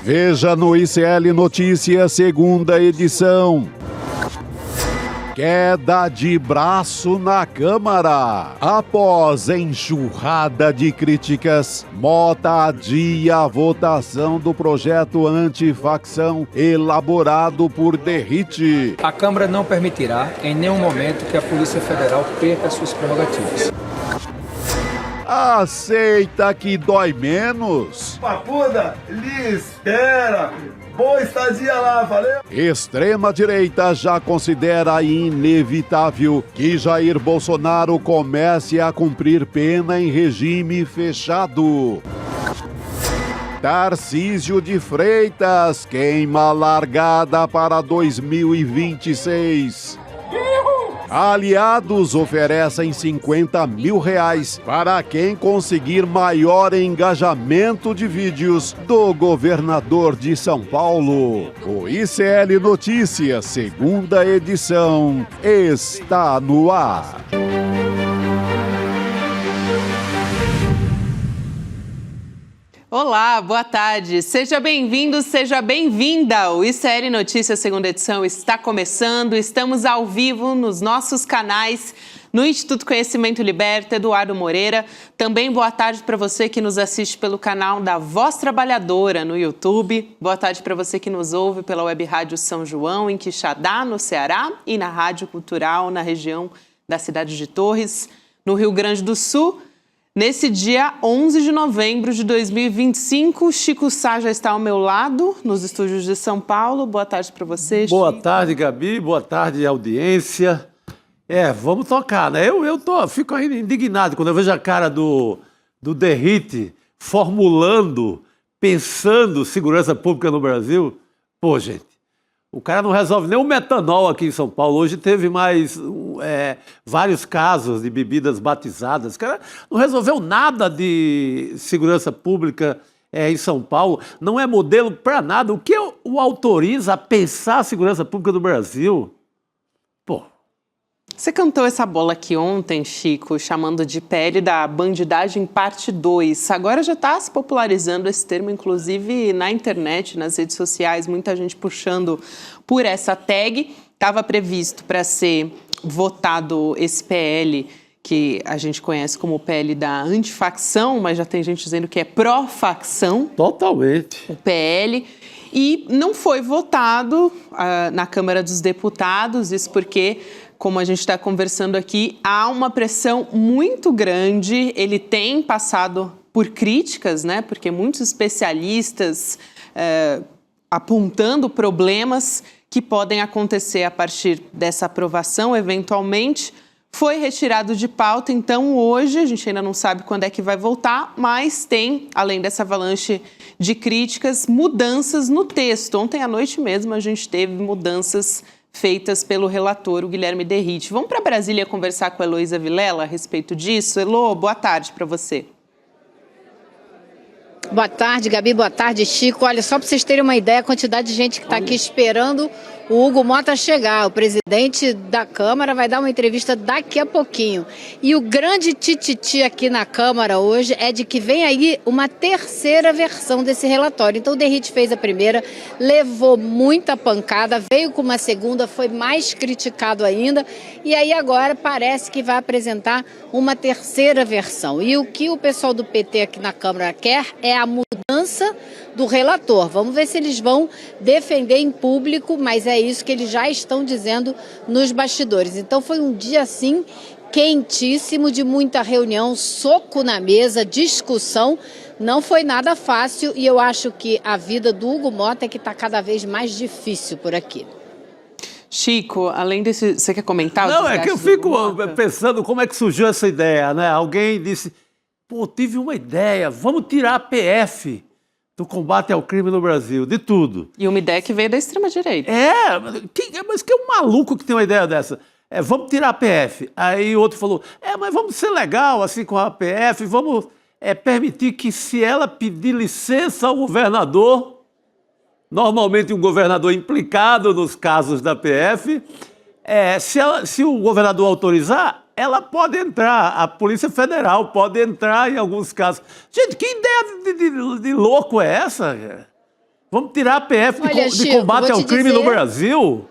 Veja no ICL Notícias, segunda edição. Queda de braço na Câmara. Após enxurrada de críticas, Mota adia a votação do projeto antifacção elaborado por Derrite. A Câmara não permitirá, em nenhum momento, que a Polícia Federal perca suas prerrogativas. Aceita que dói menos? Papuda, lhe espera. Boa estadia lá, valeu? Extrema-direita já considera inevitável que Jair Bolsonaro comece a cumprir pena em regime fechado. Tarcísio de Freitas queima largada para 2026. Aliados oferecem R$50 mil para quem conseguir maior engajamento de vídeos do governador de São Paulo. O ICL Notícias, segunda edição, está no ar. Olá, boa tarde. Seja bem-vindo, seja bem-vinda. O ICL Notícias, segunda edição, está começando. Estamos ao vivo nos nossos canais, no Instituto Conhecimento Liberta, Eduardo Moreira. Também boa tarde para você que nos assiste pelo canal da Voz Trabalhadora no YouTube. Boa tarde para você que nos ouve pela Web Rádio São João, em Quixadá, no Ceará, e na Rádio Cultural, na região da cidade de Torres, no Rio Grande do Sul. Nesse dia 11 de novembro de 2025, Chico Sá já está ao meu lado, nos estúdios de São Paulo. Boa tarde para você, Chico. Boa tarde, Gabi. Boa tarde, audiência. Vamos tocar, né? Fico ainda indignado quando eu vejo a cara do Derrite formulando, pensando segurança pública no Brasil. Pô, gente, o cara não resolve nem o metanol aqui em São Paulo. Hoje teve mais vários casos de bebidas batizadas. O cara não resolveu nada de segurança pública em São Paulo. Não é modelo para nada. O que o autoriza a pensar a segurança pública do Brasil? Pô. Você cantou essa bola aqui ontem, Chico, chamando de PL da bandidagem parte 2. Agora já está se popularizando esse termo, inclusive na internet, nas redes sociais, muita gente puxando por essa tag. Estava previsto para ser votado esse PL, que a gente conhece como PL da antifacção, mas já tem gente dizendo que é pró-facção. Totalmente. O PL. E não foi votado na Câmara dos Deputados, isso porque, como a gente está conversando aqui, há uma pressão muito grande. Ele tem passado por críticas, né? Porque muitos especialistas apontando problemas que podem acontecer a partir dessa aprovação, eventualmente. Foi retirado de pauta, então hoje, a gente ainda não sabe quando é que vai voltar, mas tem, além dessa avalanche de críticas, mudanças no texto. Ontem à noite mesmo a gente teve mudanças feitas pelo relator, o Guilherme Derrite. Vamos para Brasília conversar com a Heloísa Vilela a respeito disso. Elô, boa tarde para você. Boa tarde, Gabi. Boa tarde, Chico. Olha, só para vocês terem uma ideia, a quantidade de gente que está aqui esperando o Hugo Mota chegar. O presidente da Câmara vai dar uma entrevista daqui a pouquinho. E o grande tititi aqui na Câmara hoje é de que vem aí uma terceira versão desse relatório. Então o Derrite fez a primeira, levou muita pancada, veio com uma segunda, foi mais criticado ainda. E aí agora parece que vai apresentar uma terceira versão. E o que o pessoal do PT aqui na Câmara quer é a mudança do relator. Vamos ver se eles vão defender em público, mas é isso que eles já estão dizendo nos bastidores. Então foi um dia assim quentíssimo, de muita reunião, soco na mesa, discussão. Não foi nada fácil e eu acho que a vida do Hugo Mota é que está cada vez mais difícil por aqui. Chico, além desse... Você quer comentar? Não, é que eu fico pensando como é que surgiu essa ideia, né? Alguém disse, pô, tive uma ideia, vamos tirar a PF do combate ao crime no Brasil, de tudo. E uma ideia que veio da extrema-direita. Mas que é um maluco que tem uma ideia dessa? Vamos tirar a PF. Aí o outro falou, mas vamos ser legal assim com a PF, vamos permitir que, se ela pedir licença ao governador, normalmente um governador implicado nos casos da PF, se o governador autorizar, ela pode entrar, a Polícia Federal pode entrar em alguns casos. Gente, que ideia de louco é essa? Vamos tirar a PF Olha, de Chico, combate vou ao te crime no dizer- Brasil?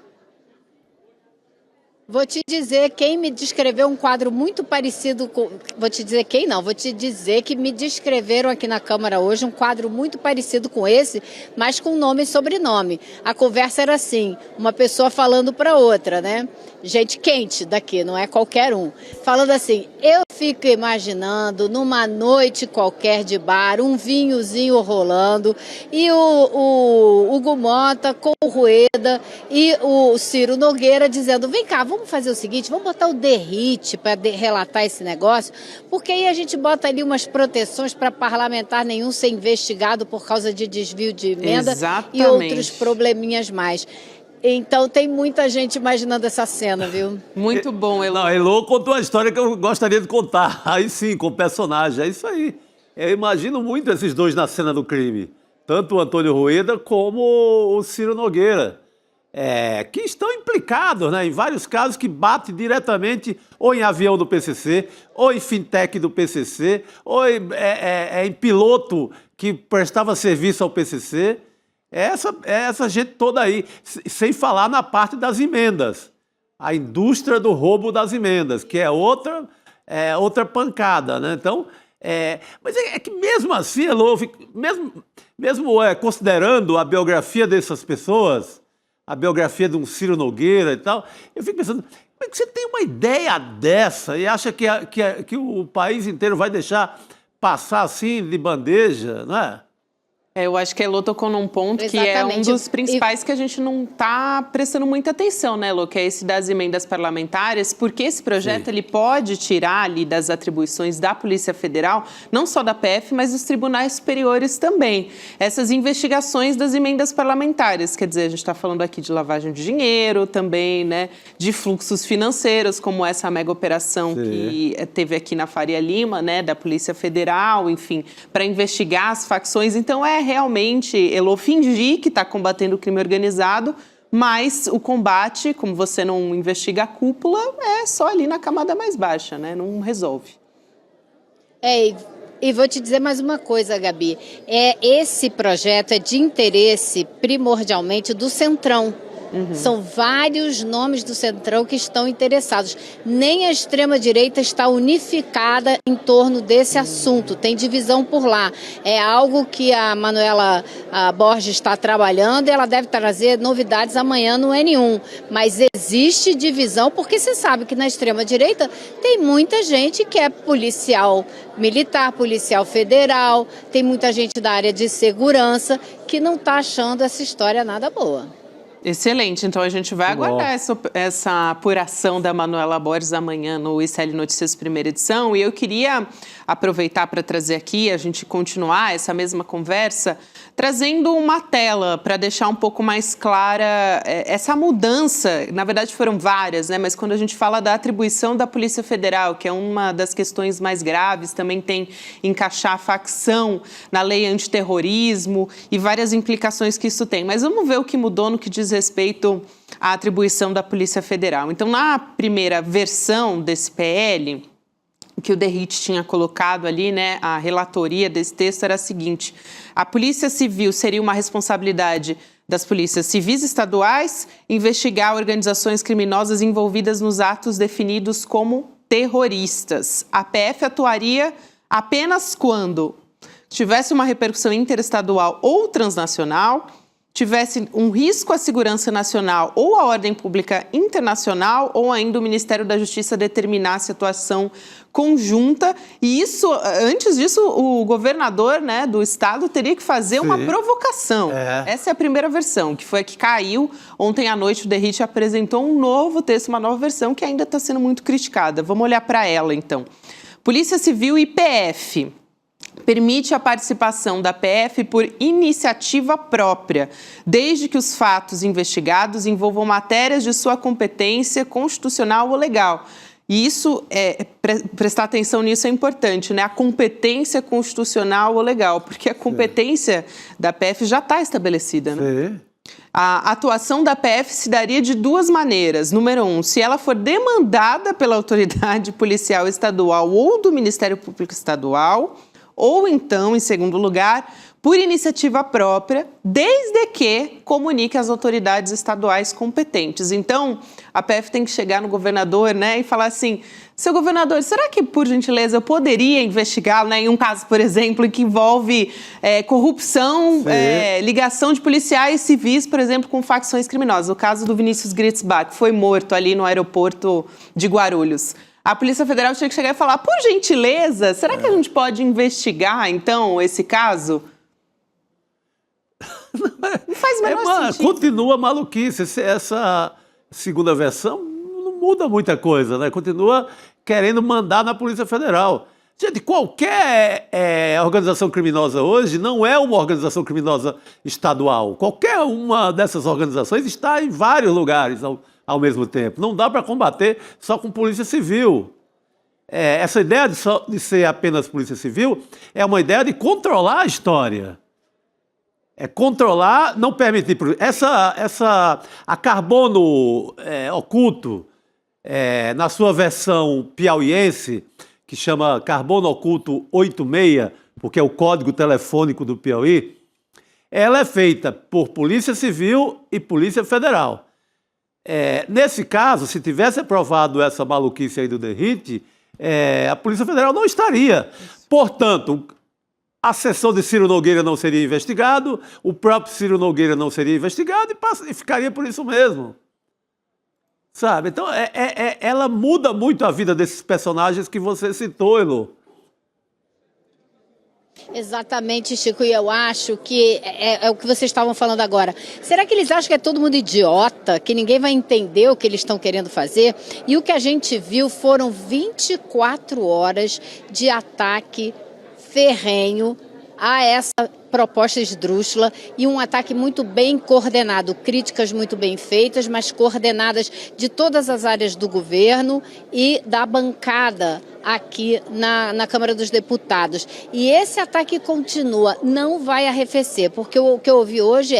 Vou te dizer quem me descreveu um quadro muito parecido com... Vou te dizer quem não, vou te dizer que me descreveram aqui na Câmara hoje um quadro muito parecido com esse, mas com nome e sobrenome. A conversa era assim, uma pessoa falando para outra, né? Gente quente daqui, não é qualquer um. Falando assim, eu fico imaginando numa noite qualquer de bar, um vinhozinho rolando, e o Hugo Mota com o Rueda e o Ciro Nogueira dizendo, vem cá, vamos fazer o seguinte, vamos botar o Derrite para relatar esse negócio, porque aí a gente bota ali umas proteções para parlamentar nenhum ser investigado por causa de desvio de emenda e outros probleminhas mais. Então tem muita gente imaginando essa cena, viu? Muito bom, Elô. Não, Elô contou uma história que eu gostaria de contar. Aí sim, com o personagem. É isso aí. Eu imagino muito esses dois na cena do crime. Tanto o Antônio Rueda como o Ciro Nogueira. Que estão implicados, né, em vários casos que batem diretamente ou em avião do PCC, ou em fintech do PCC, ou em piloto que prestava serviço ao PCC. Essa gente toda aí, sem falar na parte das emendas. A indústria do roubo das emendas, que é outra pancada, né? Então, mas é que mesmo assim, Elô, mesmo considerando a biografia dessas pessoas, a biografia de um Ciro Nogueira e tal, eu fico pensando, como é que você tem uma ideia dessa e acha que o país inteiro vai deixar passar assim de bandeja, não é? Eu acho que a Elô tocou num ponto que é um dos principais que a gente não está prestando muita atenção, né, Elô? Que é esse das emendas parlamentares, porque esse projeto ele pode tirar ali das atribuições da Polícia Federal, não só da PF, mas dos tribunais superiores também. Essas investigações das emendas parlamentares, quer dizer, a gente está falando aqui de lavagem de dinheiro também, né, de fluxos financeiros, como essa mega operação que teve aqui na Faria Lima, né, da Polícia Federal, enfim, para investigar as facções. Então, realmente, Elô, fingir que está combatendo o crime organizado, mas o combate, como você não investiga a cúpula, é só ali na camada mais baixa, né? Não resolve. E vou te dizer mais uma coisa, Gabi. Esse projeto é de interesse primordialmente do Centrão. São vários nomes do Centrão que estão interessados. Nem a extrema-direita está unificada em torno desse assunto, tem divisão por lá. É algo que a Manuela Borges está trabalhando e ela deve trazer novidades amanhã no N1. Mas existe divisão porque você sabe que na extrema-direita tem muita gente que é policial militar, policial federal, tem muita gente da área de segurança que não está achando essa história nada boa. Excelente, então a gente vai aguardar essa apuração da Manuela Borges amanhã no ICL Notícias Primeira Edição, e eu queria aproveitar para trazer aqui, a gente continuar essa mesma conversa, trazendo uma tela para deixar um pouco mais clara essa mudança, na verdade foram várias, né? Mas quando a gente fala da atribuição da Polícia Federal, que é uma das questões mais graves, também tem encaixar a facção na lei antiterrorismo e várias implicações que isso tem. Mas vamos ver o que mudou no que diz respeito à atribuição da Polícia Federal. Então, na primeira versão desse PL, que o Derrite tinha colocado ali, né, a relatoria desse texto era a seguinte: a Polícia Civil seria uma responsabilidade das polícias civis estaduais investigar organizações criminosas envolvidas nos atos definidos como terroristas. A PF atuaria apenas quando tivesse uma repercussão interestadual ou transnacional, tivesse um risco à segurança nacional ou à ordem pública internacional, ou ainda o Ministério da Justiça determinasse atuação conjunta. E isso, antes disso, o governador, né, do estado teria que fazer uma provocação. Essa é a primeira versão, que foi a que caiu. Ontem à noite o Derrite apresentou um novo texto, uma nova versão que ainda está sendo muito criticada. Vamos olhar para ela, então. Polícia Civil e PF. Permite a participação da PF por iniciativa própria, desde que os fatos investigados envolvam matérias de sua competência constitucional ou legal. E isso, prestar atenção nisso é importante, né? A competência constitucional ou legal, porque a competência da PF já está estabelecida, né? A atuação da PF se daria de duas maneiras. Número 1, se ela for demandada pela autoridade policial estadual ou do Ministério Público Estadual, ou então, em segundo lugar, por iniciativa própria, desde que comunique às autoridades estaduais competentes. Então, a PF tem que chegar no governador, né, e falar assim: seu governador, será que, por gentileza, eu poderia investigar, né, em um caso, por exemplo, que envolve corrupção, ligação de policiais civis, por exemplo, com facções criminosas? O caso do Vinícius Gritzbach, que foi morto ali no aeroporto de Guarulhos. A Polícia Federal tinha que chegar e falar: por gentileza, será que a gente pode investigar, então, esse caso? Não faz o menor sentido. Continua maluquice. Essa segunda versão não muda muita coisa, né? Continua querendo mandar na Polícia Federal. Gente, qualquer organização criminosa hoje não é uma organização criminosa estadual. Qualquer uma dessas organizações está em vários lugares ao mesmo tempo. Não dá para combater só com polícia civil. Essa ideia de ser apenas polícia civil é uma ideia de controlar a história. Controlar, não permitir. A Carbono Oculto, na sua versão piauiense, que chama Carbono Oculto 86, porque é o código telefônico do Piauí, ela é feita por Polícia Civil e Polícia Federal. Nesse caso, se tivesse aprovado essa maluquice aí do Derrite, a Polícia Federal não estaria. Portanto, a seção de Ciro Nogueira não seria investigado, o próprio Ciro Nogueira não seria investigado e ficaria por isso mesmo. Sabe? Então, ela muda muito a vida desses personagens que você citou, Elô. Exatamente, Chico, e eu acho que é o que vocês estavam falando agora. Será que eles acham que é todo mundo idiota, que ninguém vai entender o que eles estão querendo fazer? E o que a gente viu foram 24 horas de ataque ferrenho a essa proposta esdrúxula e um ataque muito bem coordenado, críticas muito bem feitas, mas coordenadas de todas as áreas do governo e da bancada aqui na Câmara dos Deputados. E esse ataque continua, não vai arrefecer, porque o que eu ouvi hoje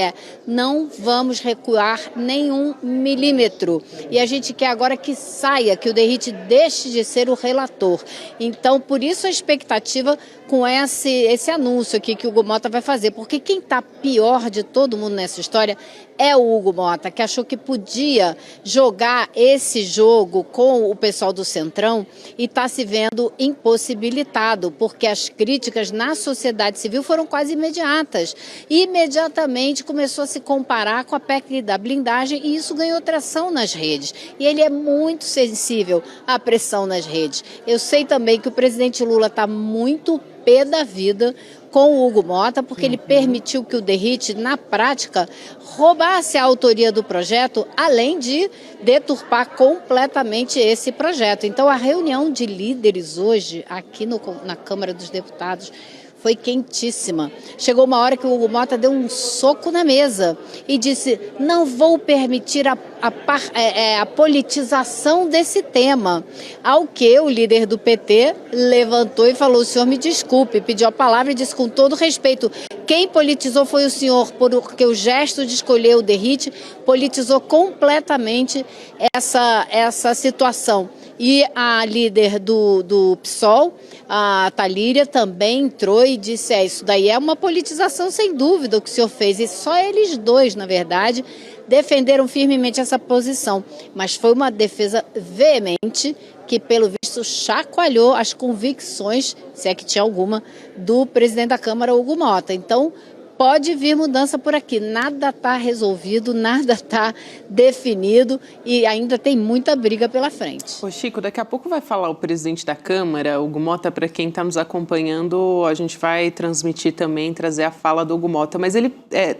não vamos recuar nenhum milímetro. E a gente quer agora que saia, que o Derrite deixe de ser o relator. Então, por isso a expectativa com esse anúncio aqui que o Hugo Mota vai fazer, porque quem está pior de todo mundo nessa história é o Hugo Mota, que achou que podia jogar esse jogo com o pessoal do Centrão e está se vendo impossibilitado, porque as críticas na sociedade civil foram quase imediatas. E imediatamente começou a se comparar com a PEC da blindagem e isso ganhou tração nas redes. E ele é muito sensível à pressão nas redes. Eu sei também que o presidente Lula está muito pé da vida com o Hugo Mota, porque ele permitiu que o Derrite, na prática, roubasse a autoria do projeto, além de deturpar completamente esse projeto. Então, a reunião de líderes hoje, aqui na Câmara dos Deputados, foi quentíssima. Chegou uma hora que o Hugo Mota deu um soco na mesa e disse: não vou permitir a politização desse tema. Ao que o líder do PT levantou e falou: o senhor me desculpe, pediu a palavra e disse com todo respeito: quem politizou foi o senhor, porque o gesto de escolher o Derrite politizou completamente essa situação. E a líder do PSOL, a Talíria, também entrou e disse: isso daí é uma politização sem dúvida o que o senhor fez. E só eles dois, na verdade, defenderam firmemente essa posição. Mas foi uma defesa veemente que, pelo visto, chacoalhou as convicções, se é que tinha alguma, do presidente da Câmara, Hugo Mota. Então, pode vir mudança por aqui. Nada está resolvido, nada está definido e ainda tem muita briga pela frente. Ô Chico, daqui a pouco vai falar o presidente da Câmara, Hugo Mota. Para quem está nos acompanhando, a gente vai transmitir também, trazer a fala do Hugo Mota. Mas ele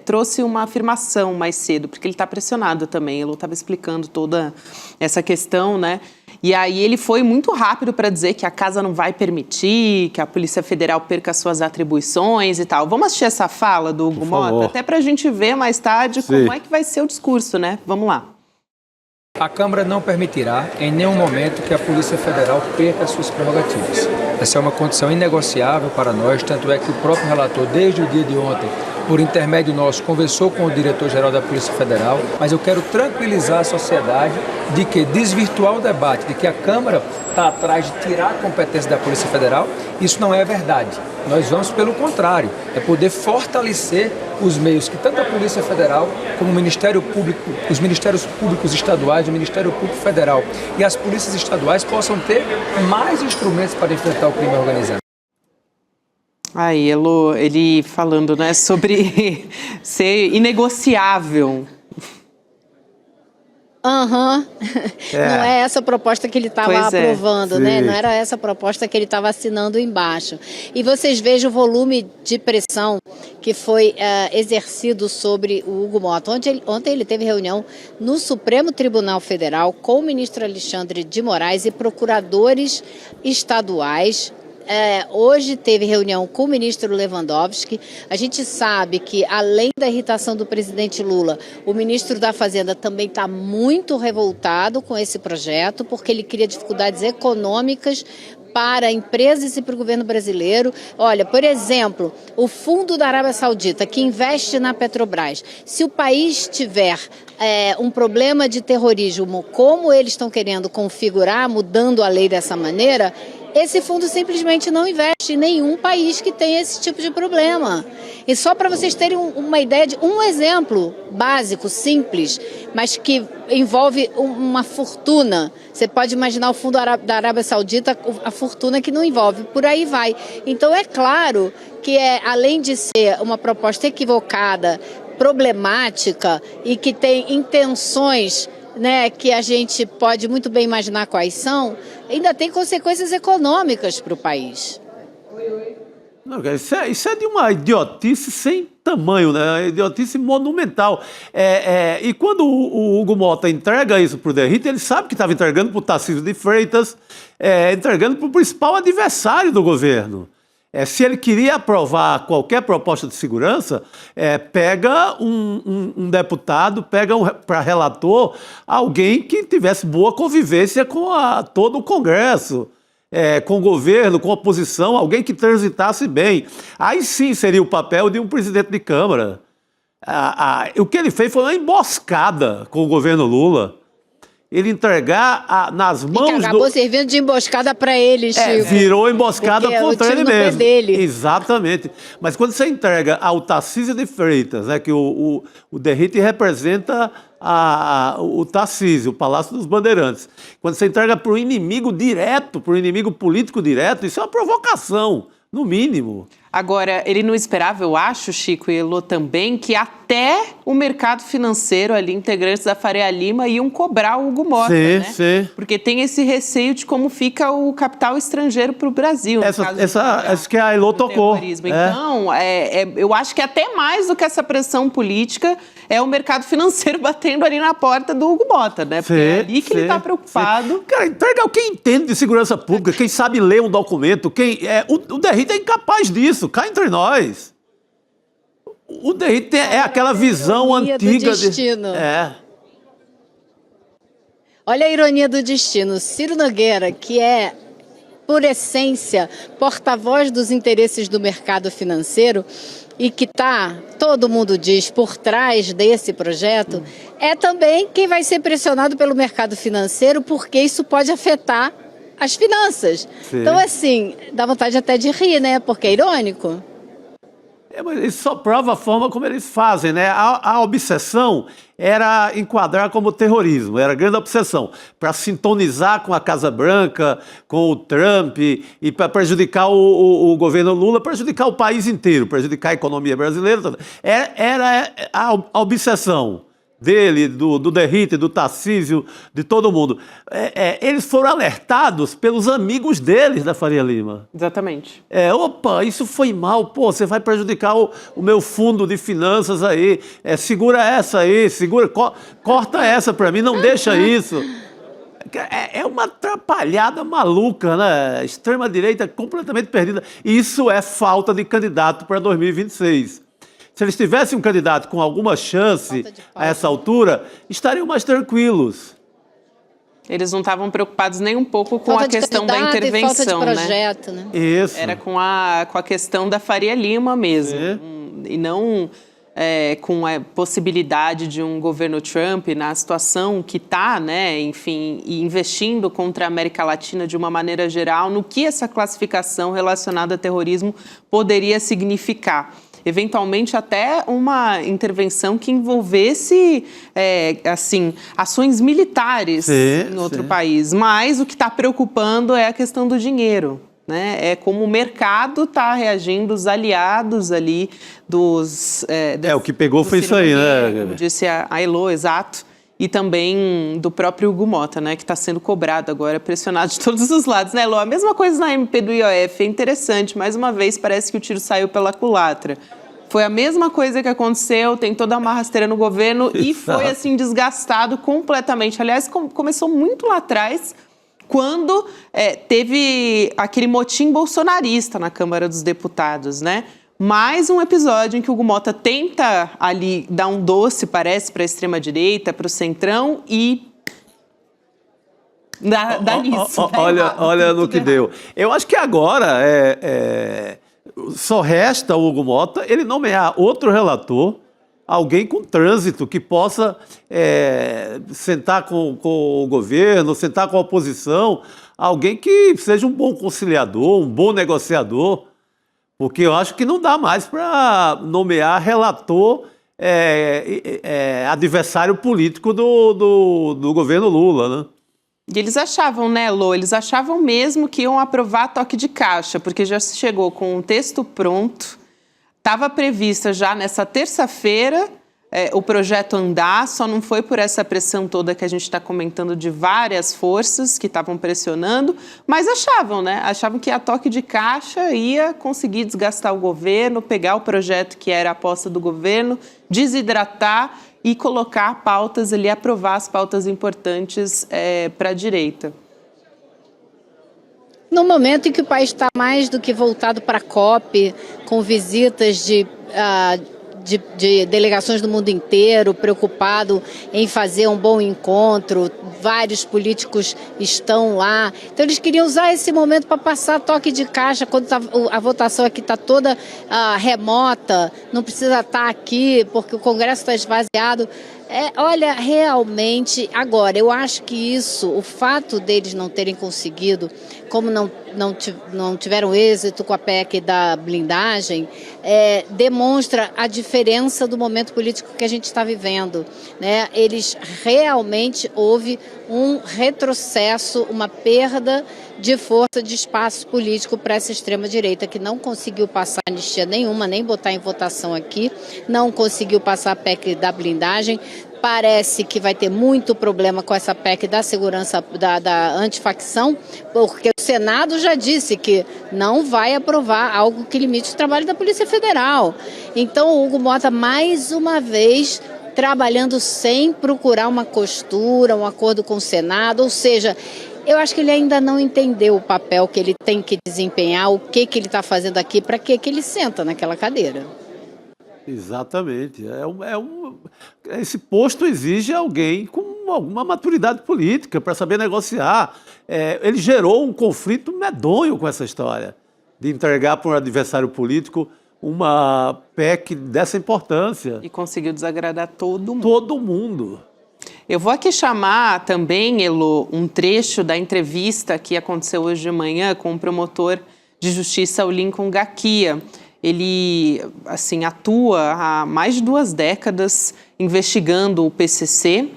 trouxe uma afirmação mais cedo, porque ele está pressionado também. Ele estava explicando toda essa questão, né? E aí ele foi muito rápido para dizer que a casa não vai permitir, que a Polícia Federal perca suas atribuições e tal. Vamos assistir essa fala do Hugo Mota? Até para a gente ver mais tarde como é que vai ser o discurso, né? Vamos lá. A Câmara não permitirá, em nenhum momento, que a Polícia Federal perca suas prerrogativas. Essa é uma condição inegociável para nós, tanto é que o próprio relator, desde o dia de ontem, por intermédio nosso, conversou com o diretor-geral da Polícia Federal, mas eu quero tranquilizar a sociedade de que desvirtuar o debate, de que a Câmara está atrás de tirar a competência da Polícia Federal, isso não é verdade. Nós vamos pelo contrário, é poder fortalecer os meios que tanto a Polícia Federal como o Ministério Público, os Ministérios Públicos Estaduais, o Ministério Público Federal e as polícias estaduais possam ter mais instrumentos para enfrentar o crime organizado. Aí, Elô, ele falando, né, sobre ser inegociável. Não é essa a proposta que ele estava aprovando, né? Não era essa a proposta que ele estava assinando embaixo. E vocês vejam o volume de pressão que foi exercido sobre o Hugo Mota. Ontem ele teve reunião no Supremo Tribunal Federal com o ministro Alexandre de Moraes e procuradores estaduais. Hoje teve reunião com o ministro Lewandowski. A gente sabe que, além da irritação do presidente Lula, o ministro da Fazenda também está muito revoltado com esse projeto, porque ele cria dificuldades econômicas para empresas e para o governo brasileiro. Olha, por exemplo, o fundo da Arábia Saudita, que investe na Petrobras, se o país tiver um problema de terrorismo, como eles estão querendo configurar, mudando a lei dessa maneira, esse fundo simplesmente não investe em nenhum país que tenha esse tipo de problema. E só para vocês terem uma ideia de um exemplo básico, simples, mas que envolve uma fortuna. Você pode imaginar o fundo da Arábia Saudita, a fortuna que não envolve, por aí vai. Então é claro que além de ser uma proposta equivocada, problemática e que tem intenções, né, que a gente pode muito bem imaginar quais são, ainda tem consequências econômicas para o país. Não, isso é de uma idiotice sem tamanho, né? Idiotice monumental. E quando o Hugo Mota entrega isso para o Derrite, ele sabe que estava entregando para o Tarcísio de Freitas, entregando para o principal adversário do governo. Se ele queria aprovar qualquer proposta de segurança, pega um deputado, pega para relator alguém que tivesse boa convivência com todo o Congresso, com o governo, com a oposição, alguém que transitasse bem. Aí sim seria o papel de um presidente de Câmara. O que ele fez foi uma emboscada com o governo Lula. Ele entregar nas mãos do... Acabou servindo de emboscada para ele, Chico. Virou emboscada contra ele mesmo. Dele. Exatamente. Mas quando você entrega ao Tarcísio de Freitas, que o Derrite representa o Tarcísio, o Palácio dos Bandeirantes. Quando você entrega para o inimigo direto, para o inimigo político direto, isso é uma provocação, no mínimo. Agora, ele não esperava, eu acho, Chico e Elô também, que até o mercado financeiro ali, integrantes da Faria Lima, iam cobrar o Hugo Mota, né? Sim. Porque tem esse receio de como fica o capital estrangeiro para o Brasil. Essa que a Elô tocou. Então, eu acho que até mais do que essa pressão política é o mercado financeiro batendo ali na porta do Hugo Mota, né? Porque é ali que ele está preocupado. Cara, entrega quem entende de segurança pública, quem sabe ler um documento, o Derrite é incapaz disso. Cá entre nós. O Derrite é aquela visão antiga. Do destino. Olha a ironia do destino. Ciro Nogueira, que é, por essência, porta-voz dos interesses do mercado financeiro e que está, todo mundo diz, por trás desse projeto, é também quem vai ser pressionado pelo mercado financeiro, porque isso pode afetar as finanças. Sim. Então, assim, dá vontade até de rir, né? Porque é irônico. Mas isso só prova a forma como eles fazem, né? A obsessão era enquadrar como terrorismo, era a grande obsessão, para sintonizar com a Casa Branca, com o Trump, e para prejudicar o governo Lula, prejudicar o país inteiro, prejudicar a economia brasileira. Era a obsessão dele, do Derrite, do Tarcísio, de todo mundo. Eles foram alertados pelos amigos deles da Faria Lima. Exatamente. Opa, isso foi mal, você vai prejudicar o meu fundo de finanças aí, segura essa aí, corta essa para mim, não deixa isso. É uma atrapalhada maluca, né? Extrema-direita completamente perdida. Isso é falta de candidato para 2026. Se eles tivessem um candidato com alguma chance a essa altura, estariam mais tranquilos. Eles não estavam preocupados nem um pouco com a questão da intervenção, falta de projeto, né? Isso. Era com a questão da Faria Lima mesmo. e não com a possibilidade de um governo Trump na situação que está, né, enfim, e investindo contra a América Latina de uma maneira geral, no que essa classificação relacionada a terrorismo poderia significar. Eventualmente até uma intervenção que envolvesse, ações militares em outro país. Mas o que está preocupando é a questão do dinheiro, né? É como o mercado está reagindo, os aliados ali o que pegou foi isso aí, né? Como disse a Elo, exato. E também do próprio Hugo Motta, né, que está sendo cobrado agora, pressionado de todos os lados, né, Elo? A mesma coisa na MP do IOF, é interessante, mais uma vez parece que o tiro saiu pela culatra. Foi a mesma coisa que aconteceu, tem toda uma rasteira no governo e foi, assim, desgastado completamente. Aliás, começou muito lá atrás, quando teve aquele motim bolsonarista na Câmara dos Deputados, né? Mais um episódio em que o Hugo Motta tenta ali dar um doce, parece, para a extrema-direita, para o centrão e dá nisso. Olha no que deu. Eu acho que agora só resta o Hugo Motta ele nomear outro relator, alguém com trânsito que possa sentar com o governo, sentar com a oposição, alguém que seja um bom conciliador, um bom negociador. Porque eu acho que não dá mais para nomear relator adversário político do governo Lula, né? E eles achavam, né, Lô? Eles achavam mesmo que iam aprovar toque de caixa, porque já se chegou com um texto pronto, estava prevista já nessa terça-feira o projeto andar, só não foi por essa pressão toda que a gente está comentando de várias forças que estavam pressionando, mas achavam, né? Achavam que a toque de caixa ia conseguir desgastar o governo, pegar o projeto que era a aposta do governo, desidratar e colocar pautas ali, aprovar as pautas importantes para a direita. No momento em que o país está mais do que voltado para a COP, com visitas de delegações do mundo inteiro, preocupado em fazer um bom encontro, vários políticos estão lá. Então eles queriam usar esse momento para passar toque de caixa, quando a votação aqui está toda remota, não precisa estar aqui porque o Congresso está esvaziado. Olha, realmente, agora, eu acho que o fato deles não terem conseguido, como não tiveram êxito com a PEC da blindagem, demonstra a diferença do momento político que a gente está vivendo, né? Eles realmente houve um retrocesso, uma perda de força, de espaço político para essa extrema-direita, que não conseguiu passar anistia nenhuma, nem botar em votação aqui, não conseguiu passar a PEC da blindagem. Parece que vai ter muito problema com essa PEC da segurança, da antifacção, porque o Senado já disse que não vai aprovar algo que limite o trabalho da Polícia Federal. Então, o Hugo Motta, mais uma vez, trabalhando sem procurar uma costura, um acordo com o Senado, ou seja, eu acho que ele ainda não entendeu o papel que ele tem que desempenhar, o que ele está fazendo aqui, para que ele senta naquela cadeira. Exatamente. Esse posto exige alguém com alguma maturidade política para saber negociar. Ele gerou um conflito medonho com essa história de entregar para um adversário político uma PEC dessa importância. E conseguiu desagradar todo mundo. Todo mundo. Eu vou aqui chamar também, Elo, um trecho da entrevista que aconteceu hoje de manhã com o promotor de justiça, o Lincoln Gakia. Ele, assim, atua há mais de 2 décadas investigando o PCC.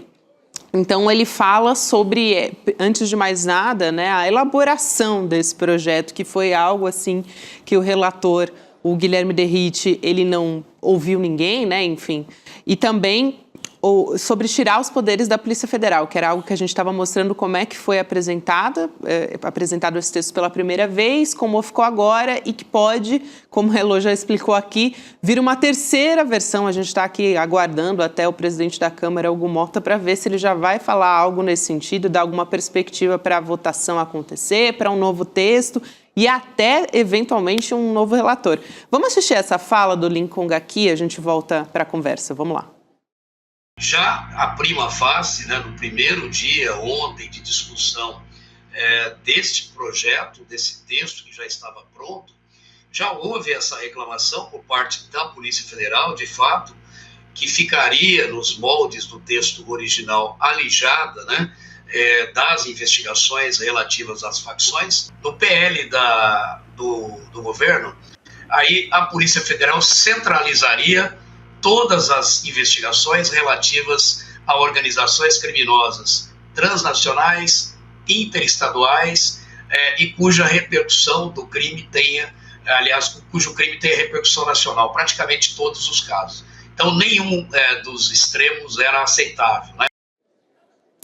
Então, ele fala sobre, antes de mais nada, né, a elaboração desse projeto, que foi algo, assim, que o relator, o Guilherme Derrite, ele não ouviu ninguém, né, enfim. E também sobre tirar os poderes da Polícia Federal, que era algo que a gente estava mostrando como é que foi apresentado esse texto pela primeira vez, como ficou agora e que pode, como o Elo já explicou aqui, vir uma terceira versão. A gente está aqui aguardando até o presidente da Câmara, Hugo Motta, para ver se ele já vai falar algo nesse sentido, dar alguma perspectiva para a votação acontecer, para um novo texto e até, eventualmente, um novo relator. Vamos assistir essa fala do Lincoln Gakia, a gente volta para a conversa. Vamos lá. Já a prima facie, né, no primeiro dia, ontem, de discussão deste projeto, desse texto que já estava pronto, Já houve essa reclamação por parte da Polícia Federal, de fato, que ficaria nos moldes do texto original alijada, né, das investigações relativas às facções. No PL do governo, aí a Polícia Federal centralizaria todas as investigações relativas a organizações criminosas transnacionais, interestaduais, e cuja repercussão do crime tenha, aliás, cujo crime tenha repercussão nacional, praticamente todos os casos. Então, nenhum dos extremos era aceitável, né?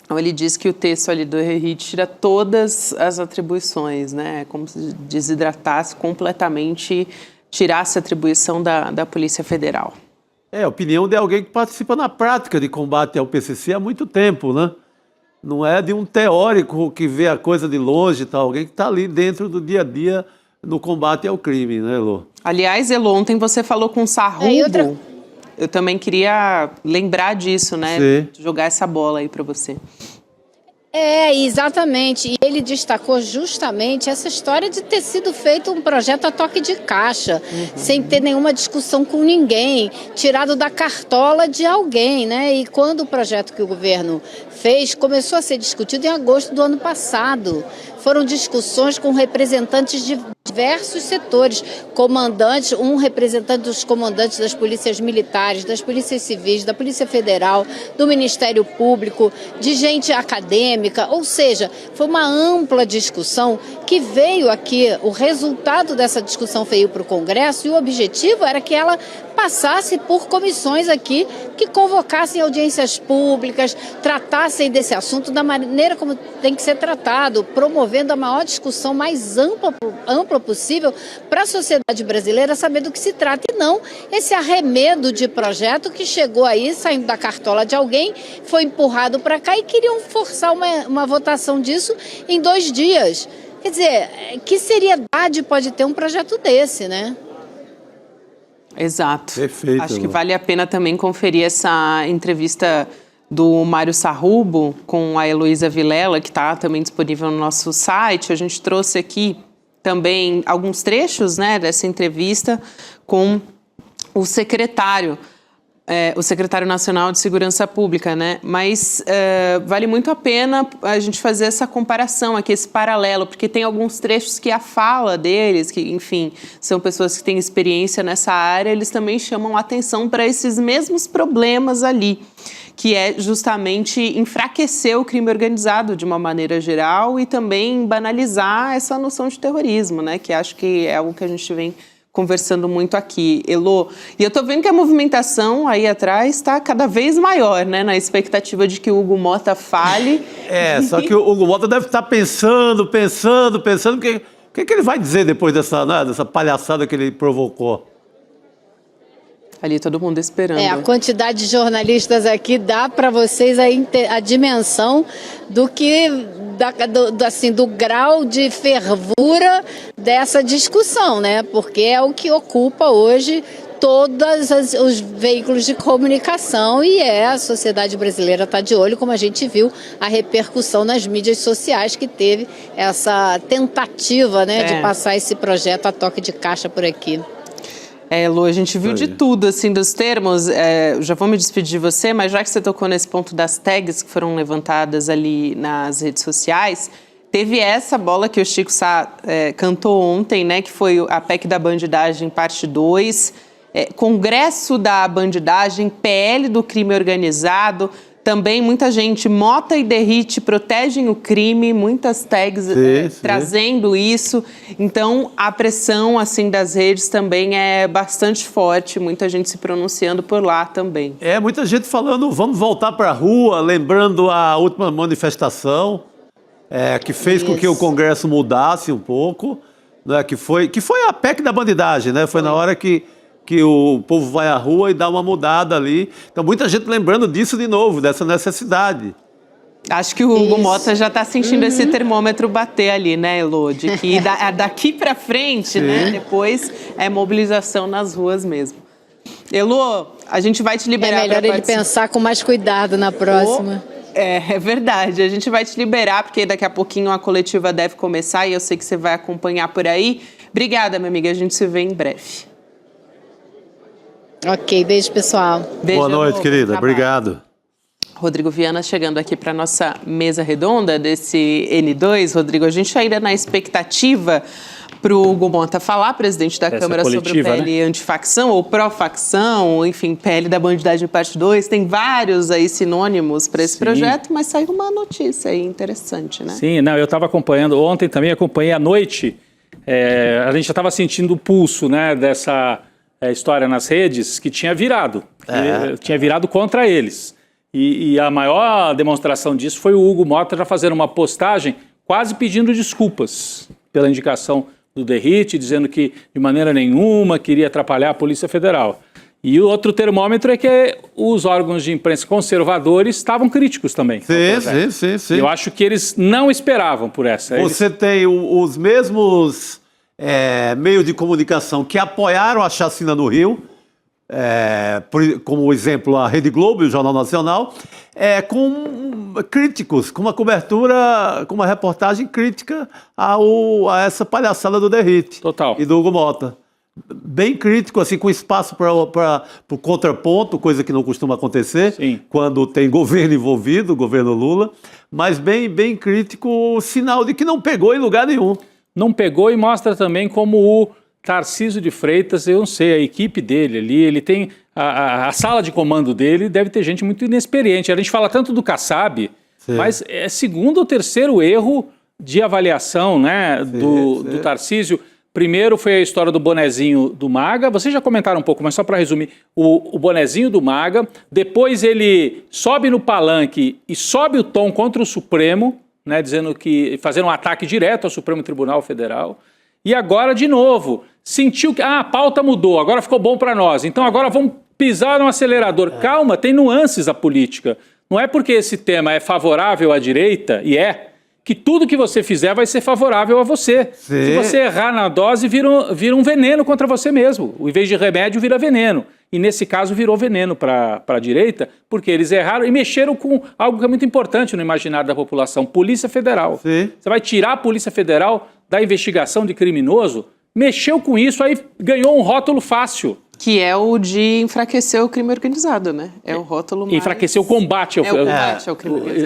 Então, ele diz que o texto ali do Herrit tira todas as atribuições, né? Como se desidratasse completamente, tirasse a atribuição da Polícia Federal. É a opinião de alguém que participa na prática de combate ao PCC há muito tempo, né? Não é de um teórico que vê a coisa de longe, tá? Alguém que está ali dentro do dia a dia no combate ao crime, né, Elô? Aliás, Elô, ontem você falou com o Sarrubo. Eu também queria lembrar disso, né? Sim. Jogar essa bola aí para você. Exatamente. E ele destacou justamente essa história de ter sido feito um projeto a toque de caixa, sem ter nenhuma discussão com ninguém, tirado da cartola de alguém, né? E quando o projeto que o governo fez começou a ser discutido em agosto do ano passado, foram discussões com representantes de diversos setores, comandantes, um representante dos comandantes das polícias militares, das polícias civis, da Polícia Federal, do Ministério Público, de gente acadêmica, ou seja, foi uma ampla discussão que veio aqui, o resultado dessa discussão veio para o Congresso e o objetivo era que ela passasse por comissões aqui que convocassem audiências públicas, tratassem desse assunto da maneira como tem que ser tratado, promovendo a maior discussão mais ampla possível para a sociedade brasileira saber do que se trata e não esse arremedo de projeto que chegou aí, saindo da cartola de alguém, foi empurrado para cá e queriam forçar uma votação disso em 2 dias. Quer dizer, que seriedade pode ter um projeto desse, né? Exato. Perfeito. Acho que vale a pena também conferir essa entrevista do Mário Sarrubo com a Heloísa Vilela, que está também disponível no nosso site. A gente trouxe aqui também alguns trechos, né, dessa entrevista com o secretário nacional de segurança pública, né? Mas vale muito a pena a gente fazer essa comparação aqui, esse paralelo, porque tem alguns trechos que a fala deles, que, enfim, são pessoas que têm experiência nessa área, eles também chamam atenção para esses mesmos problemas ali, que é justamente enfraquecer o crime organizado de uma maneira geral e também banalizar essa noção de terrorismo, né? Que acho que é algo que a gente vem conversando muito aqui, Elô. E eu tô vendo que a movimentação aí atrás está cada vez maior, né? Na expectativa de que o Hugo Motta fale. Só que o Hugo Motta deve estar pensando, o que ele vai dizer depois dessa palhaçada que ele provocou? Ali todo mundo esperando. A quantidade de jornalistas aqui dá para vocês a dimensão do que, do grau de fervura dessa discussão, né? Porque é o que ocupa hoje todos os veículos de comunicação e a sociedade brasileira está de olho, como a gente viu a repercussão nas mídias sociais que teve essa tentativa, né, de passar esse projeto a toque de caixa por aqui. Lu, a gente viu de tudo, assim, dos termos. Já vou me despedir de você, mas já que você tocou nesse ponto das tags que foram levantadas ali nas redes sociais, teve essa bola que o Chico Sá cantou ontem, né, que foi a PEC da bandidagem, parte 2, Congresso da bandidagem, PL do crime organizado. Também muita gente, Mota e Derrite protegem o crime, muitas tags trazendo isso. Então, a pressão assim, das redes também é bastante forte, muita gente se pronunciando por lá também. Muita gente falando, vamos voltar para a rua, lembrando a última manifestação, que fez com que o Congresso mudasse um pouco, né, que foi a PEC da bandidagem, né? Foi na hora que o povo vai à rua e dá uma mudada ali. Então, muita gente lembrando disso de novo, dessa necessidade. Acho que o Hugo Motta já está sentindo esse termômetro bater ali, né, Elô? De que daqui para frente, né, depois é mobilização nas ruas mesmo. Elô, a gente vai te liberar. É melhor ele pensar com mais cuidado na próxima. É verdade, a gente vai te liberar, porque daqui a pouquinho a coletiva deve começar e eu sei que você vai acompanhar por aí. Obrigada, minha amiga. A gente se vê em breve. Ok, beijo, pessoal. Beijo, Boa noite, amor. querida. Bom trabalho. Obrigado. Rodrigo Viana chegando aqui para nossa mesa redonda desse N2. Rodrigo, a gente ainda na expectativa para o Hugo Mota falar, presidente da Câmara, sobre o PL antifacção ou pró-facção, enfim, PL da bandidagem parte 2. Tem vários aí sinônimos para esse projeto, mas saiu uma notícia aí interessante, né? Sim, não, eu estava acompanhando, ontem também acompanhei à noite, a gente já estava sentindo o pulso, né, dessa história nas redes que tinha virado contra eles. E a maior demonstração disso foi o Hugo Mota já fazendo uma postagem quase pedindo desculpas pela indicação do Derrite, dizendo que de maneira nenhuma queria atrapalhar a Polícia Federal. E o outro termômetro é que os órgãos de imprensa conservadores estavam críticos também. Sim. Eu acho que eles não esperavam por essa. Você tem os mesmos meios de comunicação que apoiaram a chacina no Rio, como exemplo a Rede Globo e o Jornal Nacional, com críticos, com uma cobertura, com uma reportagem crítica a essa palhaçada do Derrite. Total. E do Hugo Mota. Bem crítico, assim, com espaço para o contraponto, coisa que não costuma acontecer. Sim. Quando tem governo envolvido, governo Lula, mas bem crítico, sinal de que não pegou em lugar nenhum. Não pegou e mostra também como o Tarcísio de Freitas, eu não sei, a equipe dele ali, ele tem a sala de comando dele, deve ter gente muito inexperiente. A gente fala tanto do Kassab, mas é segundo ou terceiro erro de avaliação, né, do Tarcísio. Primeiro foi a história do bonezinho do Maga, vocês já comentaram um pouco, mas só para resumir, o bonezinho do Maga, depois ele sobe no palanque e sobe o tom contra o Supremo, né, dizendo que, fazendo um ataque direto ao Supremo Tribunal Federal, e agora, de novo, sentiu que a pauta mudou, agora ficou bom para nós, então agora vamos pisar no acelerador. Calma, tem nuances a política. Não é porque esse tema é favorável à direita, que tudo que você fizer vai ser favorável a você. Sim. Se você errar na dose, vira um veneno contra você mesmo. Em vez de remédio, vira veneno. E nesse caso virou veneno para a direita, porque eles erraram e mexeram com algo que é muito importante no imaginário da população, Polícia Federal. Sim. Você vai tirar a Polícia Federal da investigação de criminoso, mexeu com isso, aí ganhou um rótulo fácil. Que é o de enfraquecer o crime organizado, né? É o rótulo mais... Enfraquecer o combate ao crime organizado.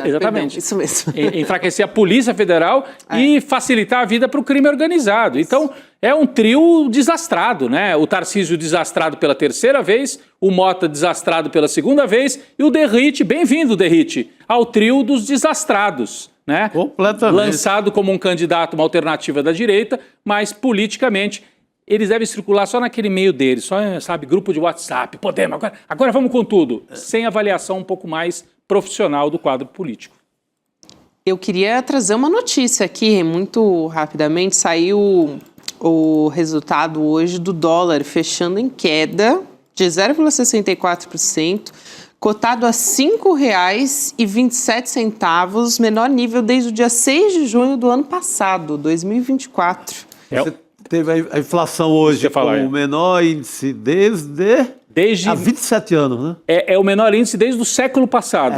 Exatamente. Perdão, isso mesmo. Enfraquecer a Polícia Federal e facilitar a vida para o crime organizado. Então, é um trio desastrado, né? O Tarcísio desastrado pela terceira vez, o Mota desastrado pela segunda vez e o Derrite, bem-vindo, Derrite, ao trio dos desastrados, né? Completamente. Lançado como um candidato, uma alternativa da direita, mas politicamente eles devem circular só naquele meio deles, só, sabe, grupo de WhatsApp, podemos, agora vamos com tudo, sem avaliação um pouco mais profissional do quadro político. Eu queria trazer uma notícia aqui, muito rapidamente, saiu o resultado hoje do dólar fechando em queda de 0,64%, cotado a R$ 5,27, menor nível desde o dia 6 de junho do ano passado, 2024. Você teve a inflação hoje com o menor índice desde há 27 anos, né? É o menor índice desde o século passado.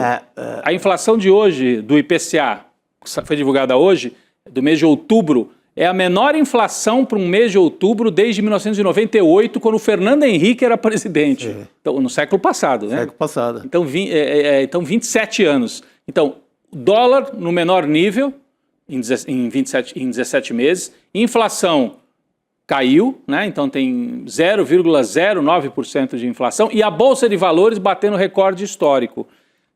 A inflação de hoje, do IPCA, que foi divulgada hoje, do mês de outubro, é a menor inflação para um mês de outubro desde 1998, quando o Fernando Henrique era presidente. Então, no século passado, né? Século passado. Então, 27 anos. Então, dólar no menor nível em 17 meses, inflação caiu, né? Então tem 0,09% de inflação e a Bolsa de Valores batendo recorde histórico.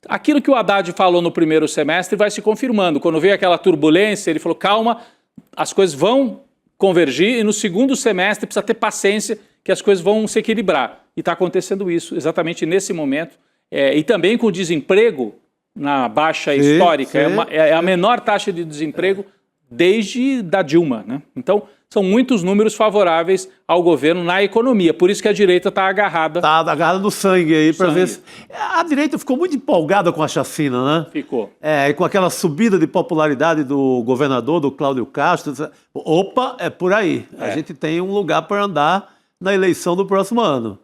Aquilo que o Haddad falou no primeiro semestre vai se confirmando. Quando veio aquela turbulência, ele falou, calma, as coisas vão convergir e no segundo semestre precisa ter paciência que as coisas vão se equilibrar. E está acontecendo isso exatamente nesse momento. E também com o desemprego na baixa histórica. É a menor taxa de desemprego desde da Dilma, né? Então, são muitos números favoráveis ao governo na economia. Por isso que a direita está agarrada. Está agarrada no sangue aí para ver se... A direita ficou muito empolgada com a chacina, né? Ficou. E com aquela subida de popularidade do governador, do Cláudio Castro. Opa, é por aí. A gente tem um lugar para andar na eleição do próximo ano.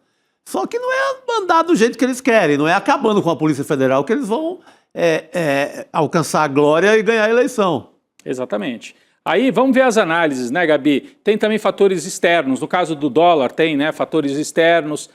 Só que não é andar do jeito que eles querem, não é acabando com a Polícia Federal que eles vão alcançar a glória e ganhar a eleição. Exatamente. Aí vamos ver as análises, né, Gabi? Tem também fatores externos. No caso do dólar, tem, né, fatores externos.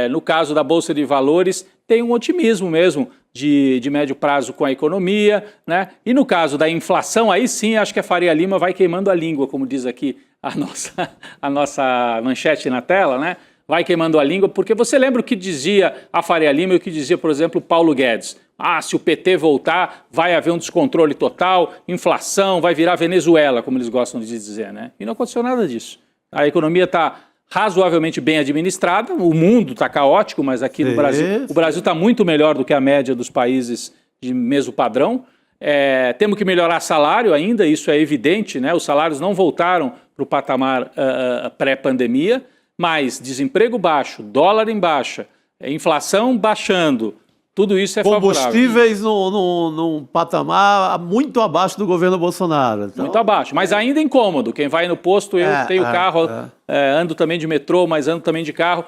No caso da Bolsa de Valores, tem um otimismo mesmo de médio prazo com a economia, né? E no caso da inflação, aí sim, acho que a Faria Lima vai queimando a língua, como diz aqui a nossa manchete na tela, né? Vai queimando a língua, porque você lembra o que dizia a Faria Lima e o que dizia, por exemplo, Paulo Guedes? Se o PT voltar, vai haver um descontrole total, inflação, vai virar Venezuela, como eles gostam de dizer, né? E não aconteceu nada disso. A economia está razoavelmente bem administrada, o mundo está caótico, mas aqui no Brasil, o Brasil está muito melhor do que a média dos países de mesmo padrão. Temos que melhorar salário ainda, isso é evidente, né? Os salários não voltaram para o patamar pré-pandemia, mas desemprego baixo, dólar em baixa, inflação baixando, tudo isso é favorável. Combustíveis num patamar muito abaixo do governo Bolsonaro. Então... Muito abaixo, mas ainda incômodo. Quem vai no posto, eu tenho carro, ando também de metrô, mas ando também de carro.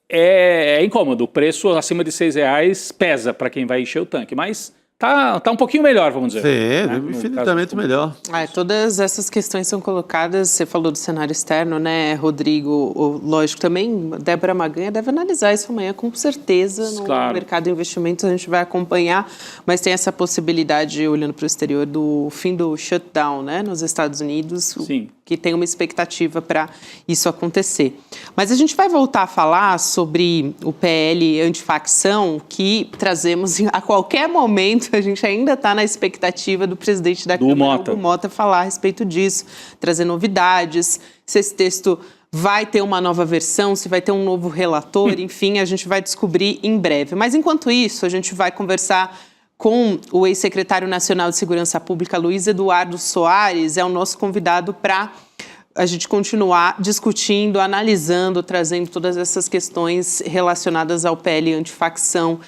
É incômodo. O preço acima de R$6 pesa para quem vai encher o tanque, mas tá um pouquinho melhor, vamos dizer. Sim, né? infinitamente melhor. Todas essas questões são colocadas, você falou do cenário externo, né, Rodrigo? Lógico, também, Débora Maganha deve analisar isso amanhã, com certeza, no mercado de investimentos a gente vai acompanhar, mas tem essa possibilidade, olhando para o exterior, do fim do shutdown, né, nos Estados Unidos, Sim. Que tem uma expectativa para isso acontecer. Mas a gente vai voltar a falar sobre o PL antifacção, que trazemos a qualquer momento, a gente ainda está na expectativa do presidente da Câmara, Hugo Mota, falar a respeito disso, trazer novidades, se esse texto vai ter uma nova versão, se vai ter um novo relator, enfim, a gente vai descobrir em breve. Mas enquanto isso, a gente vai conversar com o ex-secretário nacional de Segurança Pública, Luiz Eduardo Soares, é o nosso convidado para a gente continuar discutindo, analisando, trazendo todas essas questões relacionadas ao PL antifacção.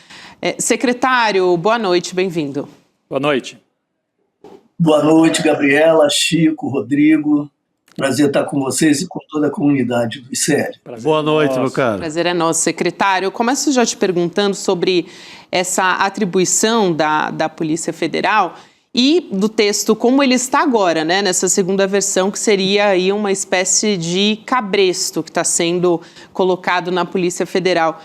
Secretário, boa noite, bem-vindo. Boa noite. Boa noite, Gabriela, Chico, Rodrigo. Prazer estar com vocês e com toda a comunidade do ICL. Boa noite, meu caro. Prazer é nosso, secretário. Eu começo já te perguntando sobre essa atribuição da Polícia Federal e do texto como ele está agora, né, nessa segunda versão, que seria aí uma espécie de cabresto que está sendo colocado na Polícia Federal.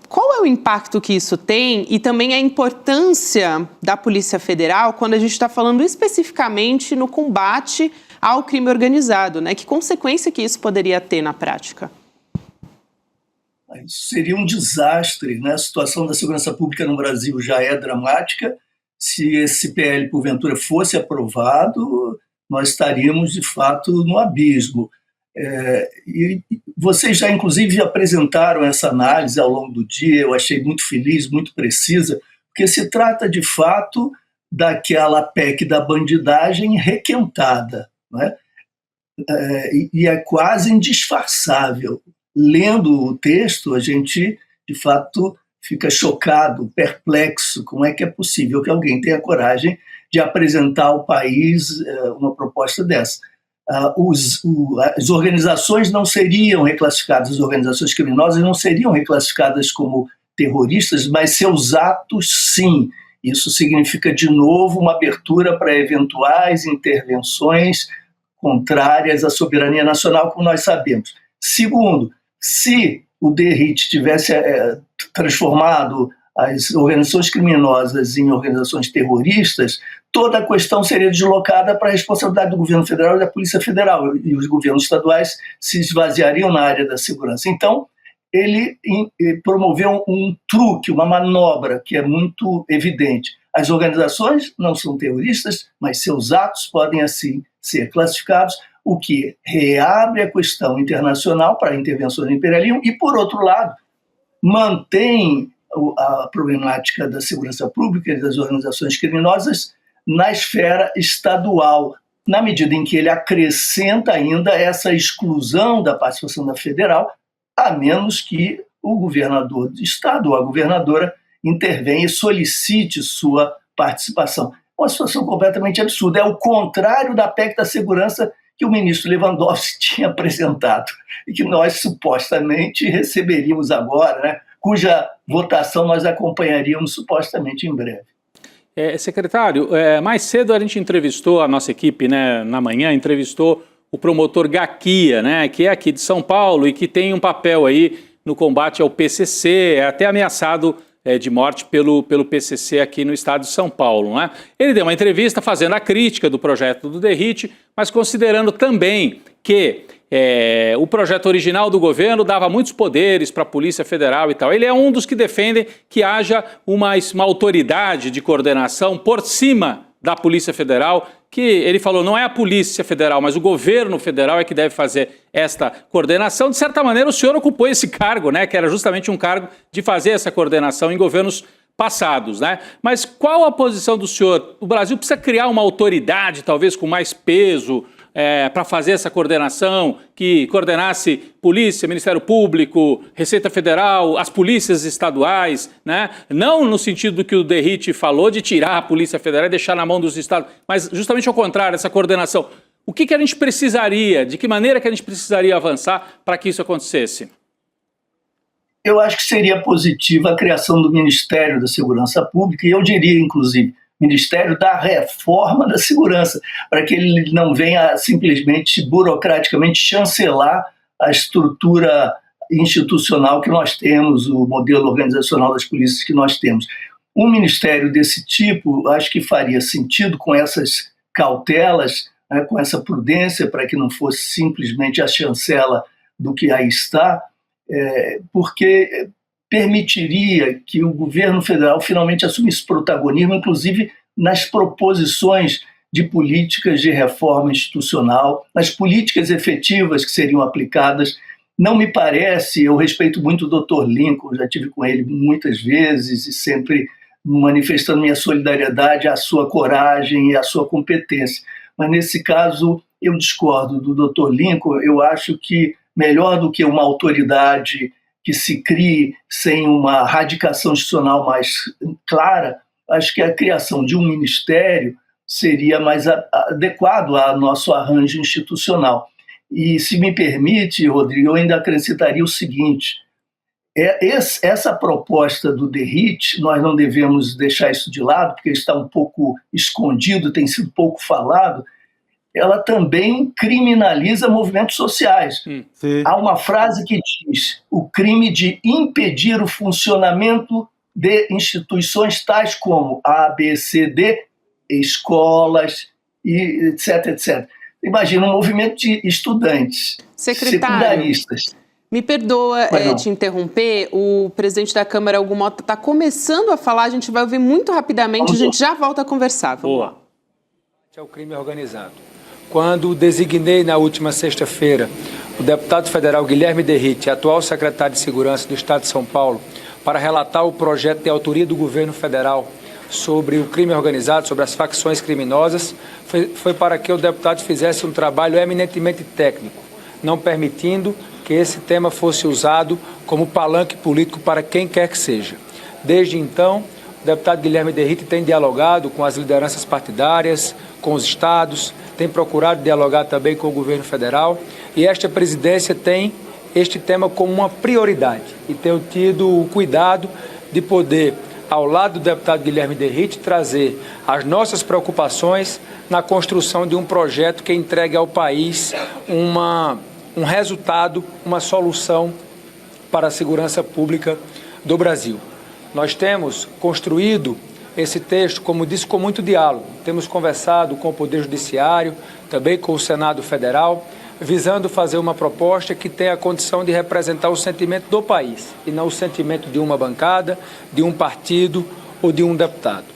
Qual é o impacto que isso tem e também a importância da Polícia Federal quando a gente está falando especificamente no combate ao crime organizado, né? Que consequência que isso poderia ter na prática? Isso seria um desastre, né? A situação da segurança pública no Brasil já é dramática. Se esse PL, porventura, fosse aprovado, nós estaríamos, de fato, no abismo. E vocês já, inclusive, apresentaram essa análise ao longo do dia, eu achei muito feliz, muito precisa, porque se trata, de fato, daquela PEC da bandidagem requentada, né? E é quase indisfarçável. Lendo o texto, a gente, de fato, fica chocado, perplexo. Como é que é possível que alguém tenha coragem de apresentar ao país uma proposta dessa? As organizações não seriam reclassificadas, as organizações criminosas não seriam reclassificadas como terroristas, mas seus atos, sim. Isso significa, de novo, uma abertura para eventuais intervenções contrárias à soberania nacional, como nós sabemos. Segundo, se o DERIT tivesse transformado as organizações criminosas em organizações terroristas, toda a questão seria deslocada para a responsabilidade do governo federal e da Polícia Federal, e os governos estaduais se esvaziariam na área da segurança. Então, ele promoveu um truque, uma manobra que é muito evidente. As organizações não são terroristas, mas seus atos podem, assim, ser classificados, o que reabre a questão internacional para intervenções do imperialismo e, por outro lado, mantém a problemática da segurança pública e das organizações criminosas na esfera estadual, na medida em que ele acrescenta ainda essa exclusão da participação da federal, a menos que o governador do estado ou a governadora intervenha e solicite sua participação. Uma situação completamente absurda. É o contrário da PEC da segurança que o ministro Lewandowski tinha apresentado e que nós supostamente receberíamos agora, né? Cuja votação nós acompanharíamos supostamente em breve. Secretário, mais cedo a gente entrevistou, a nossa equipe, né, na manhã, entrevistou o promotor Gaquia, né, que é aqui de São Paulo e que tem um papel aí no combate ao PCC, é até ameaçado de morte pelo PCC aqui no estado de São Paulo, né? Ele deu uma entrevista fazendo a crítica do projeto do DERIT, mas considerando também que o projeto original do governo dava muitos poderes para a Polícia Federal e tal. Ele é um dos que defendem que haja uma autoridade de coordenação por cima da Polícia Federal, que ele falou não é a Polícia Federal, mas o governo federal é que deve fazer esta coordenação. De certa maneira, o senhor ocupou esse cargo, né, que era justamente um cargo de fazer essa coordenação em governos passados, né? Mas qual a posição do senhor? O Brasil precisa criar uma autoridade, talvez com mais peso, para fazer essa coordenação, que coordenasse Polícia, Ministério Público, Receita Federal, as polícias estaduais, né? Não no sentido do que o DERIT falou, de tirar a Polícia Federal e deixar na mão dos estados, mas justamente ao contrário, essa coordenação. O que a gente precisaria, de que maneira que a gente precisaria avançar para que isso acontecesse? Eu acho que seria positiva a criação do Ministério da Segurança Pública, e eu diria, inclusive, Ministério da Reforma da Segurança, para que ele não venha simplesmente, burocraticamente, chancelar a estrutura institucional que nós temos, o modelo organizacional das polícias que nós temos. Um ministério desse tipo, acho que faria sentido com essas cautelas, né, com essa prudência, para que não fosse simplesmente a chancela do que aí está, porque permitiria que o governo federal finalmente assumisse protagonismo, inclusive nas proposições de políticas de reforma institucional, nas políticas efetivas que seriam aplicadas. Não me parece, eu respeito muito o Dr. Lincoln, já tive com ele muitas vezes e sempre manifestando minha solidariedade à sua coragem e à sua competência. Mas nesse caso eu discordo do Dr. Lincoln. Eu acho que melhor do que uma autoridade que se crie sem uma radicação institucional mais clara, acho que a criação de um ministério seria mais adequado ao nosso arranjo institucional. E, se me permite, Rodrigo, eu ainda acrescentaria o seguinte: essa proposta do DERIT, nós não devemos deixar isso de lado, porque está um pouco escondido, tem sido pouco falado, ela também criminaliza movimentos sociais. Sim. Há uma frase que diz: o crime de impedir o funcionamento de instituições tais como A, B, C, D, escolas, e etc, etc. Imagina um movimento de estudantes, secundaristas. Me perdoa te interromper, o presidente da Câmara, Hugo Mota, está começando a falar, a gente vai ouvir muito rapidamente, a gente já volta a conversar. Boa. É o crime organizado. Quando designei na última sexta-feira o deputado federal Guilherme DeRitt, atual secretário de Segurança do Estado de São Paulo, para relatar o projeto de autoria do governo federal sobre o crime organizado, sobre as facções criminosas, foi para que o deputado fizesse um trabalho eminentemente técnico, não permitindo que esse tema fosse usado como palanque político para quem quer que seja. Desde então, o deputado Guilherme DeRitt tem dialogado com as lideranças partidárias, com os estados, tem procurado dialogar também com o governo federal, e esta presidência tem este tema como uma prioridade e tenho tido o cuidado de poder, ao lado do deputado Guilherme DeRitt, trazer as nossas preocupações na construção de um projeto que entregue ao país um resultado, uma solução para a segurança pública do Brasil. Nós temos construído esse texto, como disse, com muito diálogo. Temos conversado com o Poder Judiciário, também com o Senado Federal, visando fazer uma proposta que tenha a condição de representar o sentimento do país e não o sentimento de uma bancada, de um partido ou de um deputado.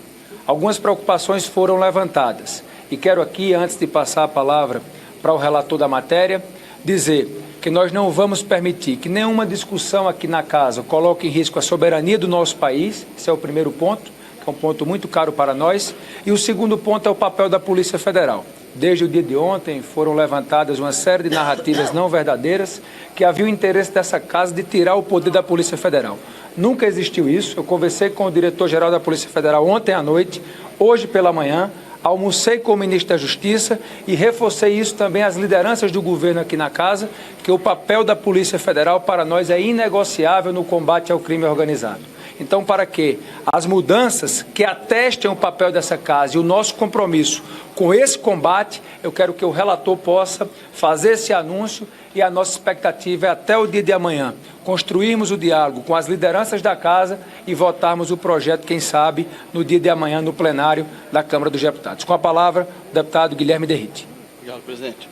Algumas preocupações foram levantadas e quero aqui, antes de passar a palavra para o relator da matéria, dizer que nós não vamos permitir que nenhuma discussão aqui na casa coloque em risco a soberania do nosso país. Esse é o primeiro ponto, que é um ponto muito caro para nós. E o segundo ponto é o papel da Polícia Federal. Desde o dia de ontem foram levantadas uma série de narrativas não verdadeiras que havia o interesse dessa casa de tirar o poder da Polícia Federal. Nunca existiu isso. Eu conversei com o diretor-geral da Polícia Federal ontem à noite, hoje pela manhã, almocei com o ministro da Justiça e reforcei isso também às lideranças do governo aqui na casa, que o papel da Polícia Federal para nós é inegociável no combate ao crime organizado. Então, para que as mudanças que atestem o papel dessa casa e o nosso compromisso com esse combate, eu quero que o relator possa fazer esse anúncio e a nossa expectativa é até o dia de amanhã construirmos o diálogo com as lideranças da casa e votarmos o projeto, quem sabe, no dia de amanhã no plenário da Câmara dos Deputados. Com a palavra, o deputado Guilherme Derrite. Obrigado, presidente.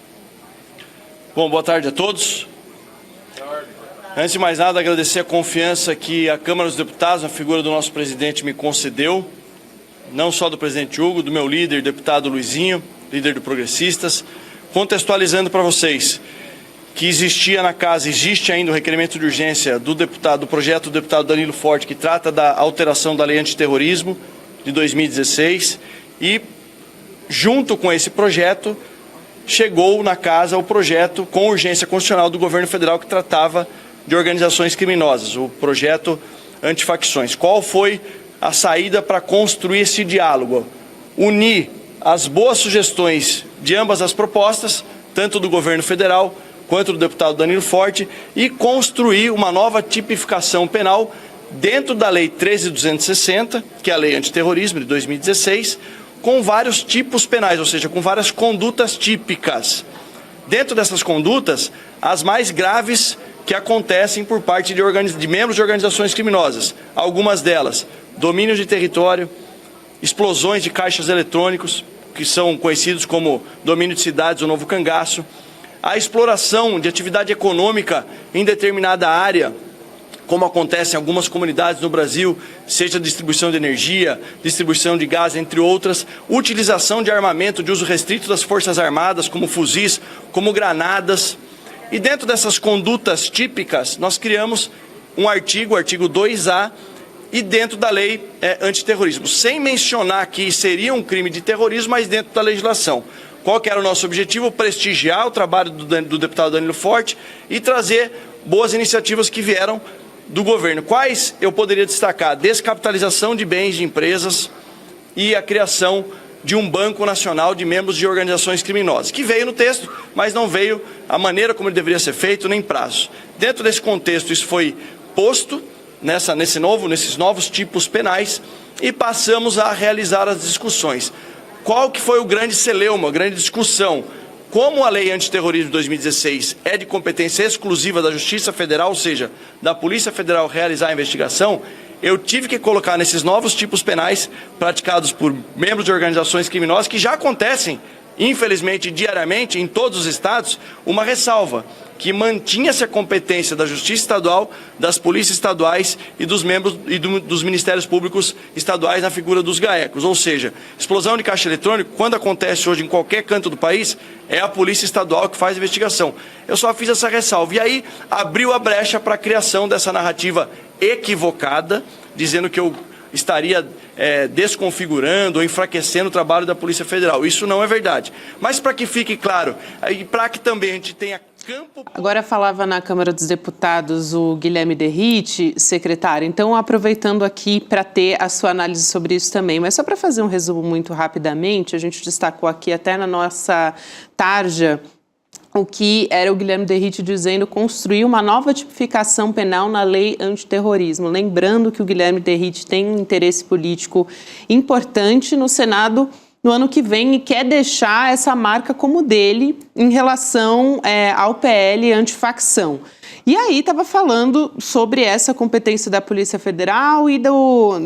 Bom, boa tarde a todos. Antes de mais nada, agradecer a confiança que a Câmara dos Deputados, na figura do nosso presidente, me concedeu, não só do presidente Hugo, do meu líder, deputado Luizinho, líder do Progressistas, contextualizando para vocês que existia na casa, existe ainda o requerimento de urgência do projeto do deputado Danilo Forte, que trata da alteração da lei antiterrorismo de 2016, e junto com esse projeto, chegou na casa o projeto com urgência constitucional do governo federal que tratava de organizações criminosas, o projeto antifacções. Qual foi a saída para construir esse diálogo? Unir as boas sugestões de ambas as propostas, tanto do governo federal quanto do deputado Danilo Forte, e construir uma nova tipificação penal dentro da Lei 13.260, que é a Lei Antiterrorismo de 2016, com vários tipos penais, ou seja, com várias condutas típicas. Dentro dessas condutas, as mais graves que acontecem por parte de membros de organizações criminosas. Algumas delas, domínio de território, explosões de caixas eletrônicos, que são conhecidos como domínio de cidades ou novo cangaço, a exploração de atividade econômica em determinada área, como acontece em algumas comunidades no Brasil, seja distribuição de energia, distribuição de gás, entre outras, utilização de armamento de uso restrito das Forças Armadas, como fuzis, como granadas. E dentro dessas condutas típicas, nós criamos um artigo, o artigo 2A, e dentro da lei antiterrorismo, sem mencionar que seria um crime de terrorismo, mas dentro da legislação. Qual que era o nosso objetivo? Prestigiar o trabalho do deputado Danilo Forte e trazer boas iniciativas que vieram do governo. Quais eu poderia destacar? Descapitalização de bens de empresas e a criação de um banco nacional de membros de organizações criminosas, que veio no texto, mas não veio a maneira como ele deveria ser feito, nem prazo. Dentro desse contexto, isso foi posto nesses novos tipos penais e passamos a realizar as discussões. Qual que foi o grande celeuma, a grande discussão? Como a Lei Antiterrorismo de 2016 é de competência exclusiva da Justiça Federal, ou seja, da Polícia Federal realizar a investigação, eu tive que colocar nesses novos tipos penais praticados por membros de organizações criminosas, que já acontecem, infelizmente, diariamente, em todos os estados, uma ressalva, que mantinha-se a competência da Justiça Estadual, das polícias estaduais e dos membros e dos Ministérios Públicos estaduais na figura dos GAECos. Ou seja, explosão de caixa eletrônico, quando acontece hoje em qualquer canto do país, é a Polícia Estadual que faz a investigação. Eu só fiz essa ressalva. E aí abriu a brecha para a criação dessa narrativa equivocada, dizendo que eu estaria desconfigurando ou enfraquecendo o trabalho da Polícia Federal. Isso não é verdade. Mas para que fique claro, e para que também a gente tenha campo... Agora falava na Câmara dos Deputados o Guilherme Derrite, secretário. Então, aproveitando aqui para ter a sua análise sobre isso também. Mas só para fazer um resumo muito rapidamente, a gente destacou aqui até na nossa tarja o que era o Guilherme Derrite dizendo construir uma nova tipificação penal na lei antiterrorismo. Lembrando que o Guilherme Derrite tem um interesse político importante no Senado no ano que vem e quer deixar essa marca como dele em relação ao PL antifacção. E aí estava falando sobre essa competência da Polícia Federal e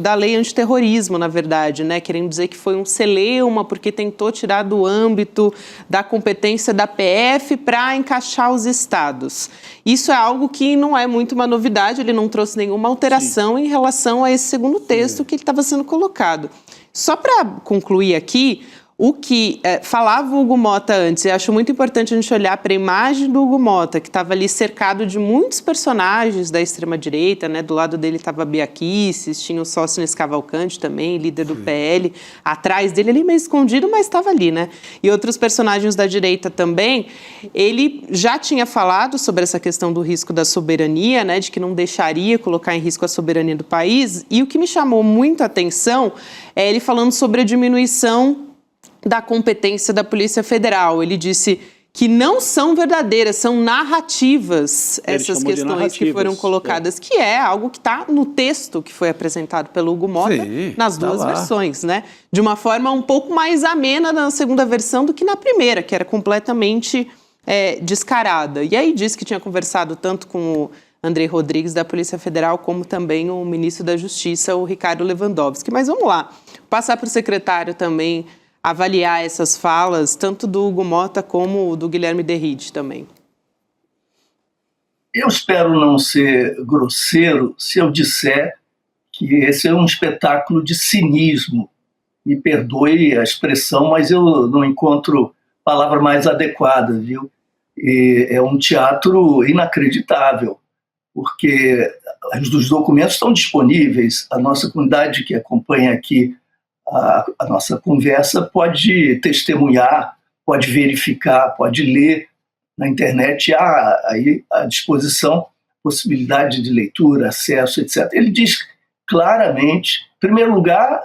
da lei antiterrorismo, na verdade, né? Querendo dizer que foi um celeuma porque tentou tirar do âmbito da competência da PF para encaixar os estados. Isso é algo que não é muito uma novidade, ele não trouxe nenhuma alteração em relação a esse segundo texto que estava sendo colocado. Só para concluir aqui, o que falava o Hugo Mota antes, e acho muito importante a gente olhar para a imagem do Hugo Mota, que estava ali cercado de muitos personagens da extrema-direita, né? Do lado dele estava a Bia Kicis, tinha o Sóstenes Cavalcante também, líder do PL, atrás dele, ali meio escondido, mas estava ali, né? E outros personagens da direita também. Ele já tinha falado sobre essa questão do risco da soberania, né? De que não deixaria colocar em risco a soberania do país, e o que me chamou muito a atenção é ele falando sobre a diminuição da competência da Polícia Federal. Ele disse que não são verdadeiras, são narrativas, Ele essas chamou de questões que foram narrativas, colocadas, que é algo que está no texto que foi apresentado pelo Hugo Mota, Sim, nas tá duas lá. versões, né? De uma forma um pouco mais amena na segunda versão do que na primeira, que era completamente descarada. E aí disse que tinha conversado tanto com o André Rodrigues, da Polícia Federal, como também o ministro da Justiça, o Ricardo Lewandowski. Mas vamos lá, passar para o secretário também avaliar essas falas, tanto do Hugo Mota como do Guilherme Derride também. Eu espero não ser grosseiro se eu disser que esse é um espetáculo de cinismo. Me perdoe a expressão, mas eu não encontro palavra mais adequada, viu? E é um teatro inacreditável, porque os documentos estão disponíveis, a nossa comunidade que acompanha aqui a nossa conversa pode testemunhar, pode verificar, pode ler na internet, há aí à disposição possibilidade de leitura, acesso, etc. Ele diz claramente, em primeiro lugar,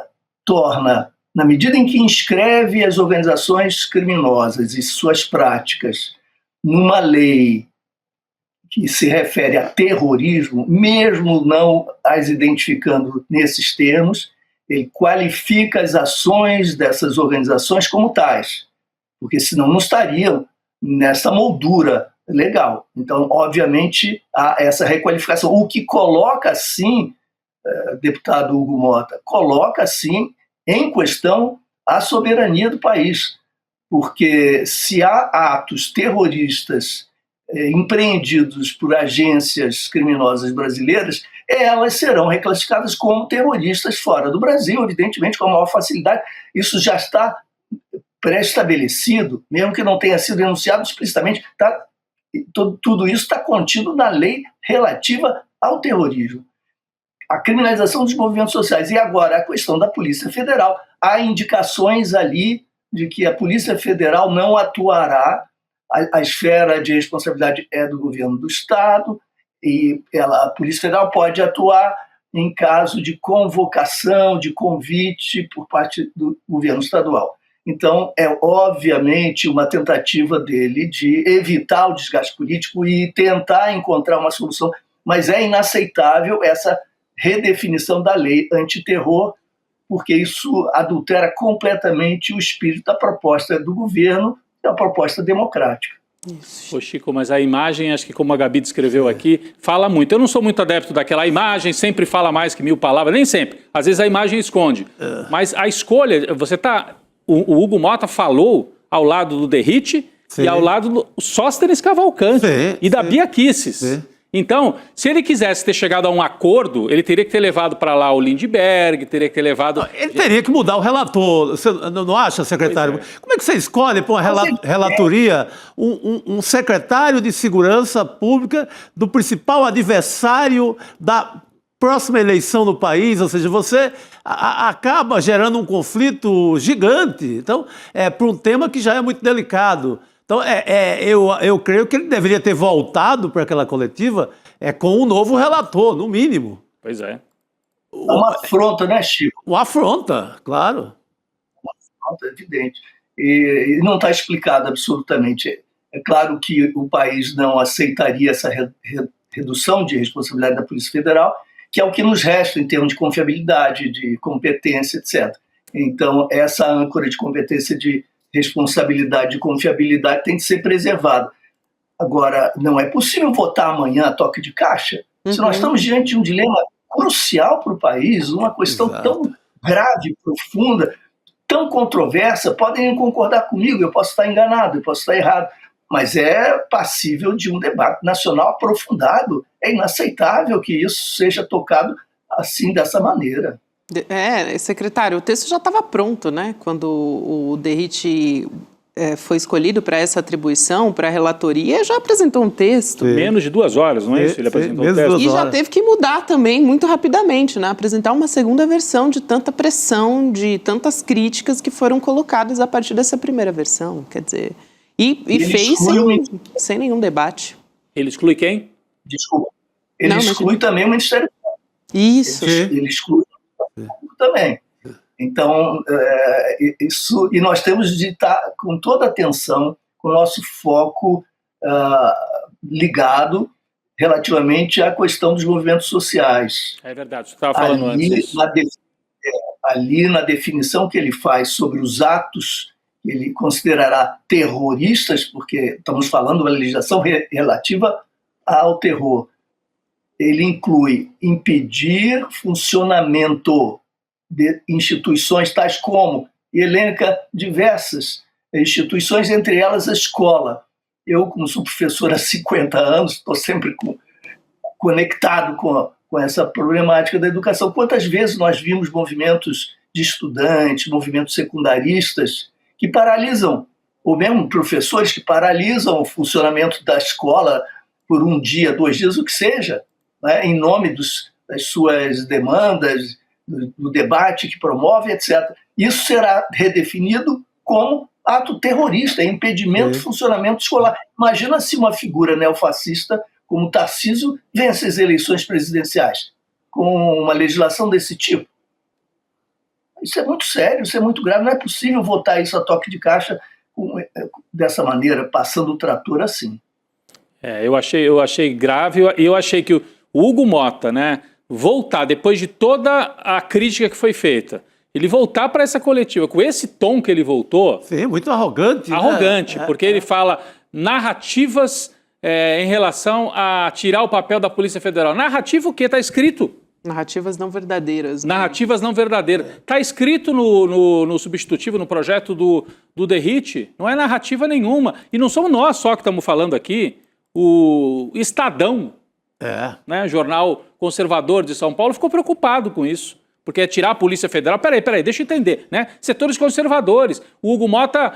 torna, na medida em que inscreve as organizações criminosas e suas práticas numa lei que se refere a terrorismo, mesmo não as identificando nesses termos, ele qualifica as ações dessas organizações como tais, porque senão não estariam nessa moldura legal. Então, obviamente, há essa requalificação. O que coloca, sim, deputado Hugo Mota, coloca, sim, em questão a soberania do país, porque se há atos terroristas empreendidos por agências criminosas brasileiras, elas serão reclassificadas como terroristas fora do Brasil, evidentemente, com a maior facilidade. Isso já está pré-estabelecido, mesmo que não tenha sido enunciado explicitamente, tudo isso está contido na lei relativa ao terrorismo. A criminalização dos movimentos sociais. E agora a questão da Polícia Federal. Há indicações ali de que a Polícia Federal não atuará, a esfera de responsabilidade é do governo do Estado, e a Polícia Federal pode atuar em caso de convocação, de convite por parte do governo estadual. Então, é obviamente uma tentativa dele de evitar o desgaste político e tentar encontrar uma solução, mas é inaceitável essa redefinição da lei antiterror, porque isso adultera completamente o espírito da proposta do governo, que é uma proposta democrática. Ô Chico, mas a imagem, acho que como a Gabi descreveu aqui, fala muito. Eu não sou muito adepto daquela imagem, sempre fala mais que 1000 palavras, nem sempre. Às vezes a imagem esconde. Mas a escolha, o Hugo Mota falou ao lado do Derrite e ao lado do Sóstenes Cavalcante e da Bia Kicis. Então, se ele quisesse ter chegado a um acordo, ele teria que ter levado para lá o Lindbergh, teria que ter levado... Ele teria que mudar o relator. Você não acha, secretário? Como é que você escolhe para uma relatoria um secretário de Segurança Pública do principal adversário da próxima eleição no país? Ou seja, você acaba gerando um conflito gigante. Então, para um tema que já é muito delicado. Então, eu creio que ele deveria ter voltado para aquela coletiva com um novo relator, no mínimo. Pois é. É uma afronta, né, Chico? Uma afronta, claro. Uma afronta, evidente. E não está explicado absolutamente. É claro que o país não aceitaria essa redução de responsabilidade da Polícia Federal, que é o que nos resta em termos de confiabilidade, de competência, etc. Então, essa âncora de competência, de responsabilidade e confiabilidade tem que ser preservada. Agora, não é possível votar amanhã a toque de caixa, se nós estamos diante de um dilema crucial para o país, uma questão tão grave, profunda, tão controversa. Podem concordar comigo, eu posso estar enganado, eu posso estar errado, mas é passível de um debate nacional aprofundado. É inaceitável que isso seja tocado assim, dessa maneira. Secretário, o texto já estava pronto, né? Quando o Derrite foi escolhido para essa atribuição, para a relatoria, já apresentou um texto. Menos de 2 horas, não é isso? Ele apresentou um texto. E já teve que mudar também muito rapidamente, né? Apresentar uma segunda versão de tanta pressão, de tantas críticas que foram colocadas a partir dessa primeira versão. Quer dizer, e fez sem nenhum debate. Ele exclui quem? Desculpa. Ele exclui também o Ministério Público. Isso. Ele exclui também. Então, isso, e nós temos de estar com toda atenção, com o nosso foco ligado relativamente à questão dos movimentos sociais. É verdade, você estava falando antes. Ali na definição que ele faz sobre os atos que ele considerará terroristas, porque estamos falando de uma legislação relativa ao terror, ele inclui impedir funcionamento de instituições tais como, e elenca diversas instituições, entre elas a escola. Eu, como sou professor há 50 anos, estou sempre conectado com essa problemática da educação. Quantas vezes nós vimos movimentos de estudantes, movimentos secundaristas que paralisam, ou mesmo professores que paralisam o funcionamento da escola por um dia, 2 dias, o que seja, né, em nome das suas demandas, do debate que promove, etc. Isso será redefinido como ato terrorista, impedimento do funcionamento escolar. Imagina se uma figura neofascista como Tarcísio vence as eleições presidenciais com uma legislação desse tipo. Isso é muito sério, isso é muito grave. Não é possível votar isso a toque de caixa dessa maneira, passando o trator assim. Eu achei grave, e eu achei que o Hugo Mota, né, voltar, depois de toda a crítica que foi feita, ele voltar para essa coletiva com esse tom que ele voltou... Sim, muito arrogante. Arrogante, porque ele fala narrativas em relação a tirar o papel da Polícia Federal. Narrativa o quê? Está escrito. Narrativas não verdadeiras. Né? Narrativas não verdadeiras. Está escrito no substitutivo, no projeto do Derrite. Não é narrativa nenhuma. E não somos nós só que estamos falando aqui. O Estadão, né, jornal conservador de São Paulo, ficou preocupado com isso. Porque é tirar a Polícia Federal... Peraí, deixa eu entender, né? Setores conservadores. O Hugo Mota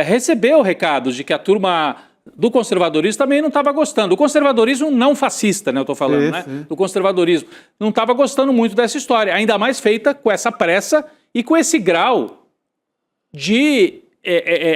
recebeu recados de que a turma do conservadorismo também não estava gostando. O conservadorismo não fascista, né? Eu estou falando, né? Do conservadorismo. Não estava gostando muito dessa história. Ainda mais feita com essa pressa e com esse grau de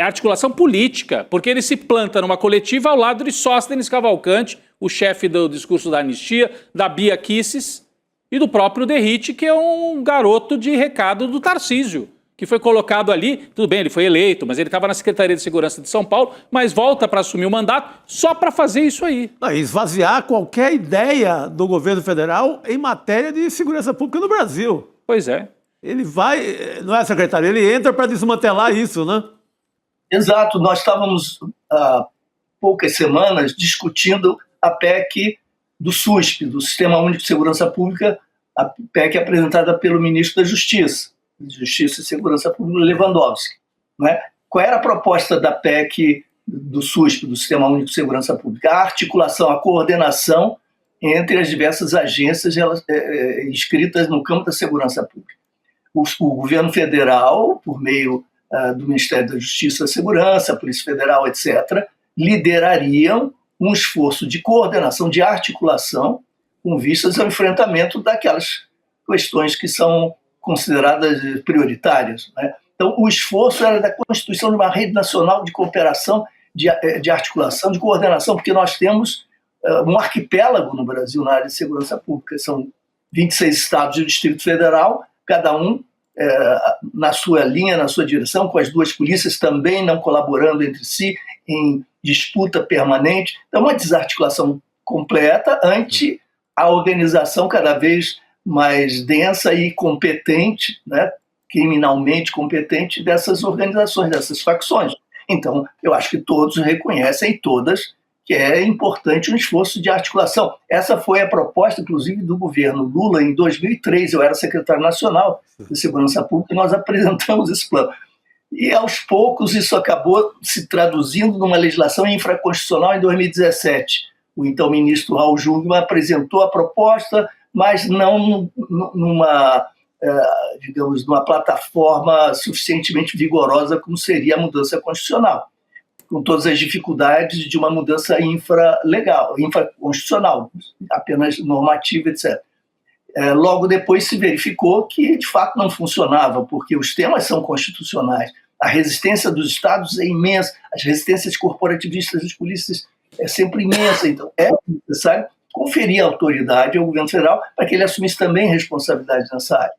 articulação política. Porque ele se planta numa coletiva ao lado de Sóstenes Cavalcante, o chefe do discurso da anistia, da Bia Kicis, e do próprio Derrite, que é um garoto de recado do Tarcísio, que foi colocado ali, tudo bem, ele foi eleito, mas ele estava na Secretaria de Segurança de São Paulo, mas volta para assumir o mandato só para fazer isso aí. Esvaziar qualquer ideia do governo federal em matéria de segurança pública no Brasil. Pois é. Ele vai, não é, secretário? Ele entra para desmantelar isso, né? Exato, nós estávamos há poucas semanas discutindo a PEC do SUSP, do Sistema Único de Segurança Pública, a PEC apresentada pelo ministro da Justiça e Segurança Pública, Lewandowski. Né? Qual era a proposta da PEC do SUSP, do Sistema Único de Segurança Pública? A articulação, a coordenação entre as diversas agências inscritas no campo da segurança pública. O governo federal, por meio do Ministério da Justiça e Segurança, a Polícia Federal, etc., liderariam um esforço de coordenação, de articulação, com vistas ao enfrentamento daquelas questões que são consideradas prioritárias. Né? Então, o esforço era da constituição de uma rede nacional de cooperação, de articulação, de coordenação, porque nós temos um arquipélago no Brasil na área de segurança pública. São 26 estados e o Distrito Federal, cada um na sua linha, na sua direção, com as duas polícias também não colaborando entre si, em disputa permanente. Então, uma desarticulação completa ante a organização cada vez mais densa e competente, né, criminalmente competente dessas organizações, dessas facções. Então, eu acho que todos reconhecem, todas, que é importante um esforço de articulação. Essa foi a proposta, inclusive, do governo Lula em 2003. Eu era secretário nacional de Segurança Pública e nós apresentamos esse plano. E, aos poucos, isso acabou se traduzindo numa legislação infraconstitucional em 2017. O então ministro Raul Jungmann apresentou a proposta, mas não numa plataforma suficientemente vigorosa como seria a mudança constitucional, com todas as dificuldades de uma mudança infraconstitucional, apenas normativa, etc. Logo depois se verificou que, de fato, não funcionava, porque os temas são constitucionais. A resistência dos estados é imensa, as resistências corporativistas das polícias é sempre imensa, então é necessário conferir autoridade ao governo federal para que ele assumisse também responsabilidade nessa área.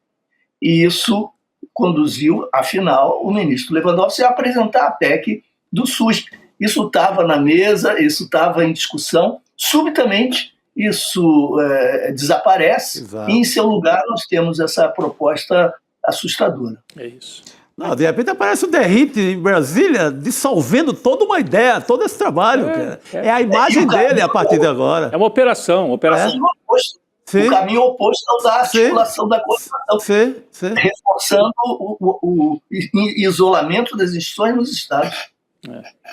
E isso conduziu, afinal, o ministro Lewandowski a apresentar a PEC do SUSP, isso estava na mesa, isso estava em discussão. Subitamente, isso desaparece. Exato. E, em seu lugar, nós temos essa proposta assustadora. É isso. Não, de repente aparece o Derrite em Brasília dissolvendo toda uma ideia, todo esse trabalho. É a imagem dele a partir de agora. É uma operação. O caminho oposto ao da articulação da Constituição, reforçando o isolamento das instituições nos estados.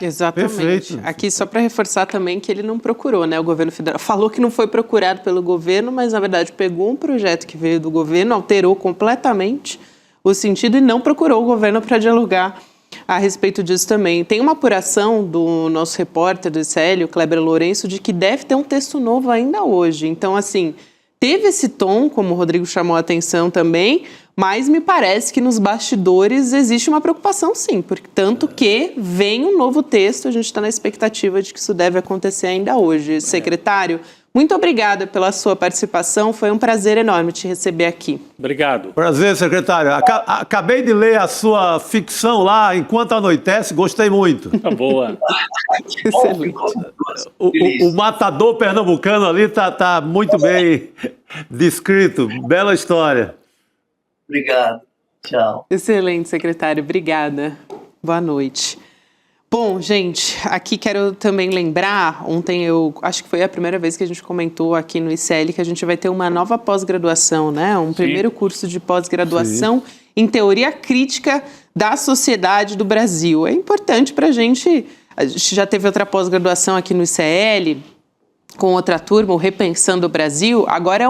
Exatamente. Perfeito. Aqui, só para reforçar também que ele não procurou, né? O governo federal falou que não foi procurado pelo governo, mas na verdade pegou um projeto que veio do governo, alterou completamente o sentido e não procurou o governo para dialogar a respeito disso também. Tem uma apuração do nosso repórter do ICL, o Kleber Lourenço, de que deve ter um texto novo ainda hoje. Então, assim, teve esse tom, como o Rodrigo chamou a atenção também, mas me parece que nos bastidores existe uma preocupação, sim, porque tanto que vem um novo texto, a gente está na expectativa de que isso deve acontecer ainda hoje. Secretário, muito obrigada pela sua participação, foi um prazer enorme te receber aqui. Obrigado. Prazer, secretário. Acabei de ler a sua ficção lá, Enquanto Anoitece, gostei muito. Tá boa. Excelente. O matador pernambucano ali tá muito bem descrito, bela história. Obrigado. Tchau. Excelente, secretário. Obrigada. Boa noite. Bom, gente, aqui quero também lembrar, ontem acho que foi a primeira vez que a gente comentou aqui no ICL que a gente vai ter uma nova pós-graduação, né? Primeiro curso de pós-graduação em teoria crítica da sociedade do Brasil. É importante para a gente já teve outra pós-graduação aqui no ICL, com outra turma, o Repensando o Brasil, agora é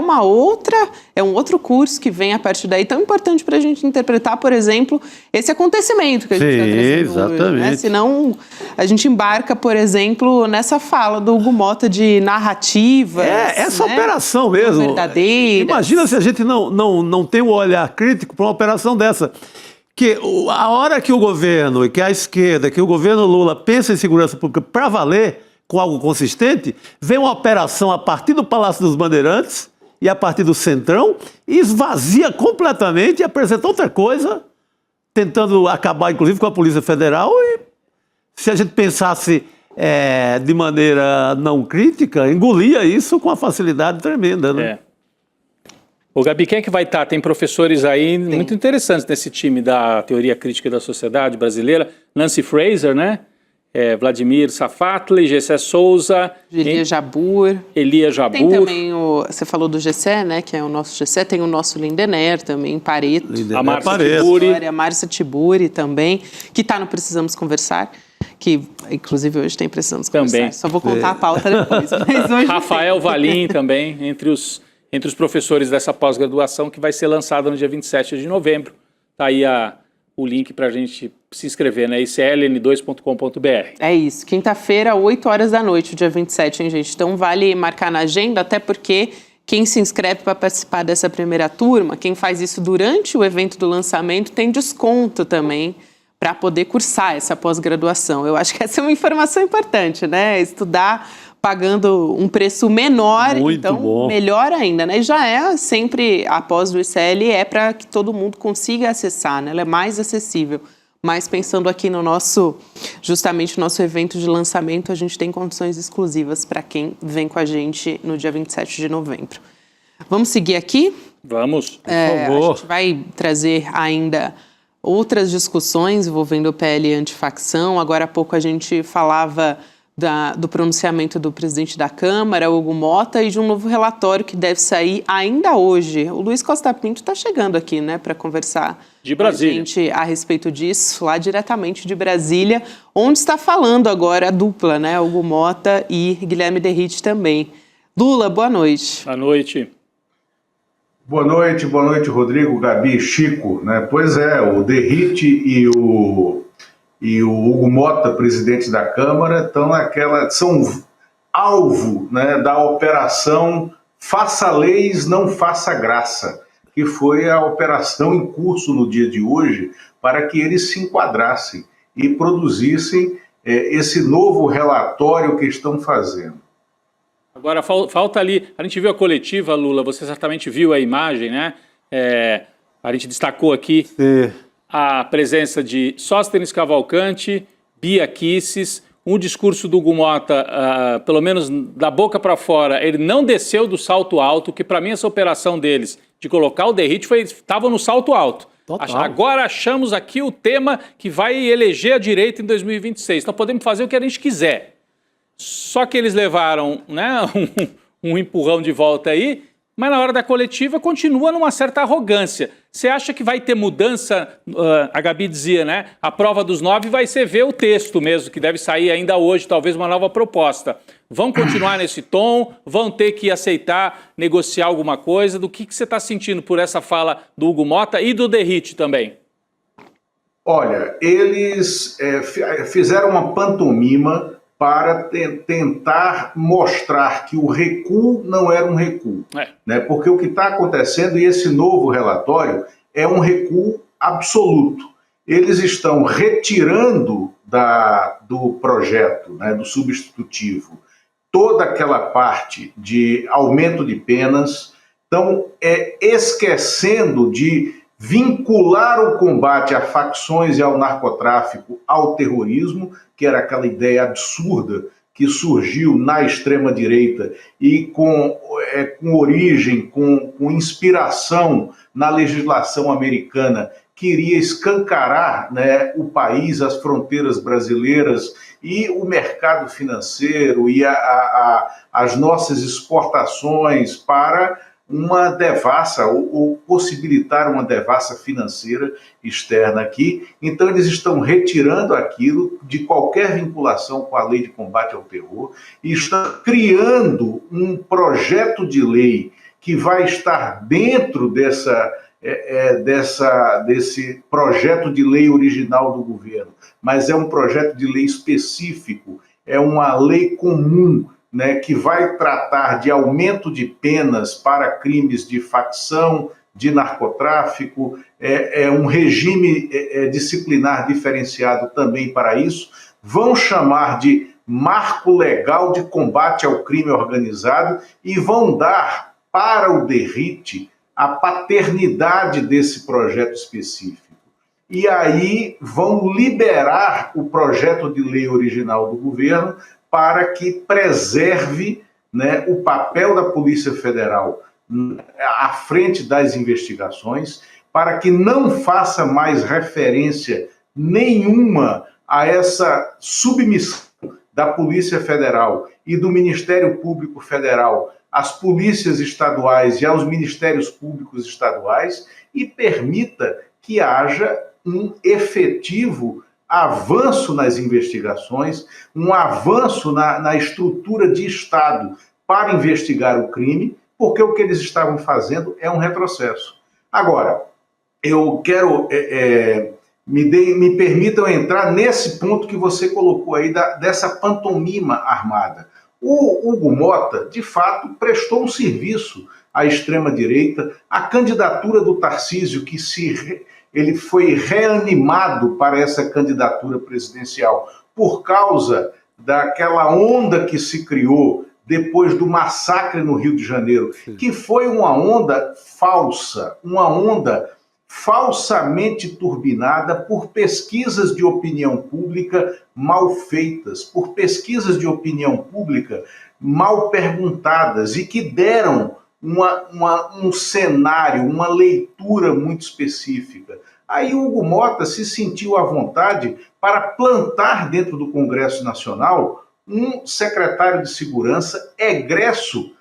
um outro curso que vem a partir daí, tão importante para a gente interpretar, por exemplo, esse acontecimento que a gente está trazendo hoje, né? Senão a gente embarca, por exemplo, nessa fala do Hugo Mota de narrativa. Essa operação mesmo. Verdadeira. Imagina se a gente não tem um olhar crítico para uma operação dessa. Que a hora que o governo, que a esquerda, que o governo Lula pensa em segurança pública para valer, com algo consistente, vem uma operação a partir do Palácio dos Bandeirantes e a partir do Centrão e esvazia completamente e apresenta outra coisa, tentando acabar, inclusive, com a Polícia Federal. E se a gente pensasse de maneira não crítica, engolia isso com uma facilidade tremenda, né? Ô, Gabi, quem é que vai estar? Tem professores aí muito interessantes nesse time da Teoria Crítica da Sociedade Brasileira. Nancy Fraser, né? Vladimir Safatli, Gessé Souza, Elias Jabbour. Tem também você falou do Gessé, né, que é o nosso Gessé, tem o nosso Lindener também, Pareto. A Márcia Tiburi. A Márcia Tiburi também, que está no Precisamos Conversar, que inclusive hoje tem Precisamos Conversar. Também. Só vou contar a pauta depois. Mas hoje Rafael Valim também, entre os professores dessa pós-graduação, que vai ser lançada no dia 27 de novembro. Está aí o link para a gente se inscrever, né? icln2.com.br. É isso. Quinta-feira, 8 horas da noite, dia 27, hein, gente? Então vale marcar na agenda, até porque quem se inscreve para participar dessa primeira turma, quem faz isso durante o evento do lançamento, tem desconto também para poder cursar essa pós-graduação. Eu acho que essa é uma informação importante, né? Estudar pagando um preço menor, muito então bom. Melhor ainda, né? E já é sempre, a pós do ICL é para que todo mundo consiga acessar, né? Ela é mais acessível. Mas pensando aqui no justamente nosso evento de lançamento, a gente tem condições exclusivas para quem vem com a gente no dia 27 de novembro. Vamos seguir aqui? Vamos, por favor. A gente vai trazer ainda outras discussões envolvendo o PL antifacção. Agora há pouco a gente falava do pronunciamento do presidente da Câmara, Hugo Mota, e de um novo relatório que deve sair ainda hoje. O Luiz Costa Pinto está chegando aqui, né, para conversar de Brasília com a gente a respeito disso, lá diretamente de Brasília, onde está falando agora a dupla, né, Hugo Mota e Guilherme Derrite também. Lula, boa noite. Boa noite. Boa noite, Rodrigo, Gabi, Chico, né? Pois é, o Derrite e o Hugo Mota, presidente da Câmara, são alvo, né, da operação Faça Leis, Não Faça Graça, que foi a operação em curso no dia de hoje para que eles se enquadrassem e produzissem esse novo relatório que estão fazendo. Agora, falta ali, a gente viu a coletiva, Lula, você certamente viu a imagem, né? A gente destacou aqui a presença de Sóstenes Cavalcante, Bia Kicis, um discurso do Hugo Mota, pelo menos da boca para fora, ele não desceu do salto alto, que para mim essa operação deles de colocar o Derrite estava no salto alto. Agora achamos aqui o tema que vai eleger a direita em 2026. Então podemos fazer o que a gente quiser. Só que eles levaram, né, um empurrão de volta aí, mas na hora da coletiva continua numa certa arrogância. Você acha que vai ter mudança? A Gabi dizia, né? A prova dos 9 vai ser ver o texto mesmo, que deve sair ainda hoje, talvez uma nova proposta. Vão continuar nesse tom? Vão ter que aceitar, negociar alguma coisa? Do que você está sentindo por essa fala do Hugo Mota e do Derrite também? Olha, eles fizeram uma pantomima para tentar mostrar que o recuo não era um recuo. Né? Porque o que está acontecendo, e esse novo relatório, é um recuo absoluto. Eles estão retirando do projeto, né, do substitutivo, toda aquela parte de aumento de penas, estão esquecendo de vincular o combate a facções e ao narcotráfico ao terrorismo, que era aquela ideia absurda que surgiu na extrema-direita e com origem, com inspiração na legislação americana, queria escancarar, né, o país, as fronteiras brasileiras e o mercado financeiro e as nossas exportações para uma devassa, ou possibilitar uma devassa financeira externa aqui. Então eles estão retirando aquilo de qualquer vinculação com a lei de combate ao terror e estão criando um projeto de lei que vai estar dentro desse projeto de lei original do governo, mas é um projeto de lei específico, é uma lei comum, né, que vai tratar de aumento de penas para crimes de facção, de narcotráfico, um regime disciplinar diferenciado também para isso, vão chamar de marco legal de combate ao crime organizado e vão dar para o Derrite a paternidade desse projeto específico. E aí vão liberar o projeto de lei original do governo para que preserve, né, o papel da Polícia Federal à frente das investigações, para que não faça mais referência nenhuma a essa submissão da Polícia Federal e do Ministério Público Federal às polícias estaduais e aos ministérios públicos estaduais e permita que haja um efetivo avanço nas investigações, um avanço na estrutura de Estado para investigar o crime, porque o que eles estavam fazendo é um retrocesso. Agora, eu quero, me permitam entrar nesse ponto que você colocou aí, dessa pantomima armada. O Hugo Mota, de fato, prestou um serviço à extrema-direita, a candidatura do Tarcísio, que ele foi reanimado para essa candidatura presidencial por causa daquela onda que se criou depois do massacre no Rio de Janeiro, que foi uma onda falsa, uma onda falsamente turbinada por pesquisas de opinião pública mal feitas, por pesquisas de opinião pública mal perguntadas e que deram um cenário, uma leitura muito específica. Aí o Hugo Mota se sentiu à vontade para plantar dentro do Congresso Nacional um secretário de segurança egresso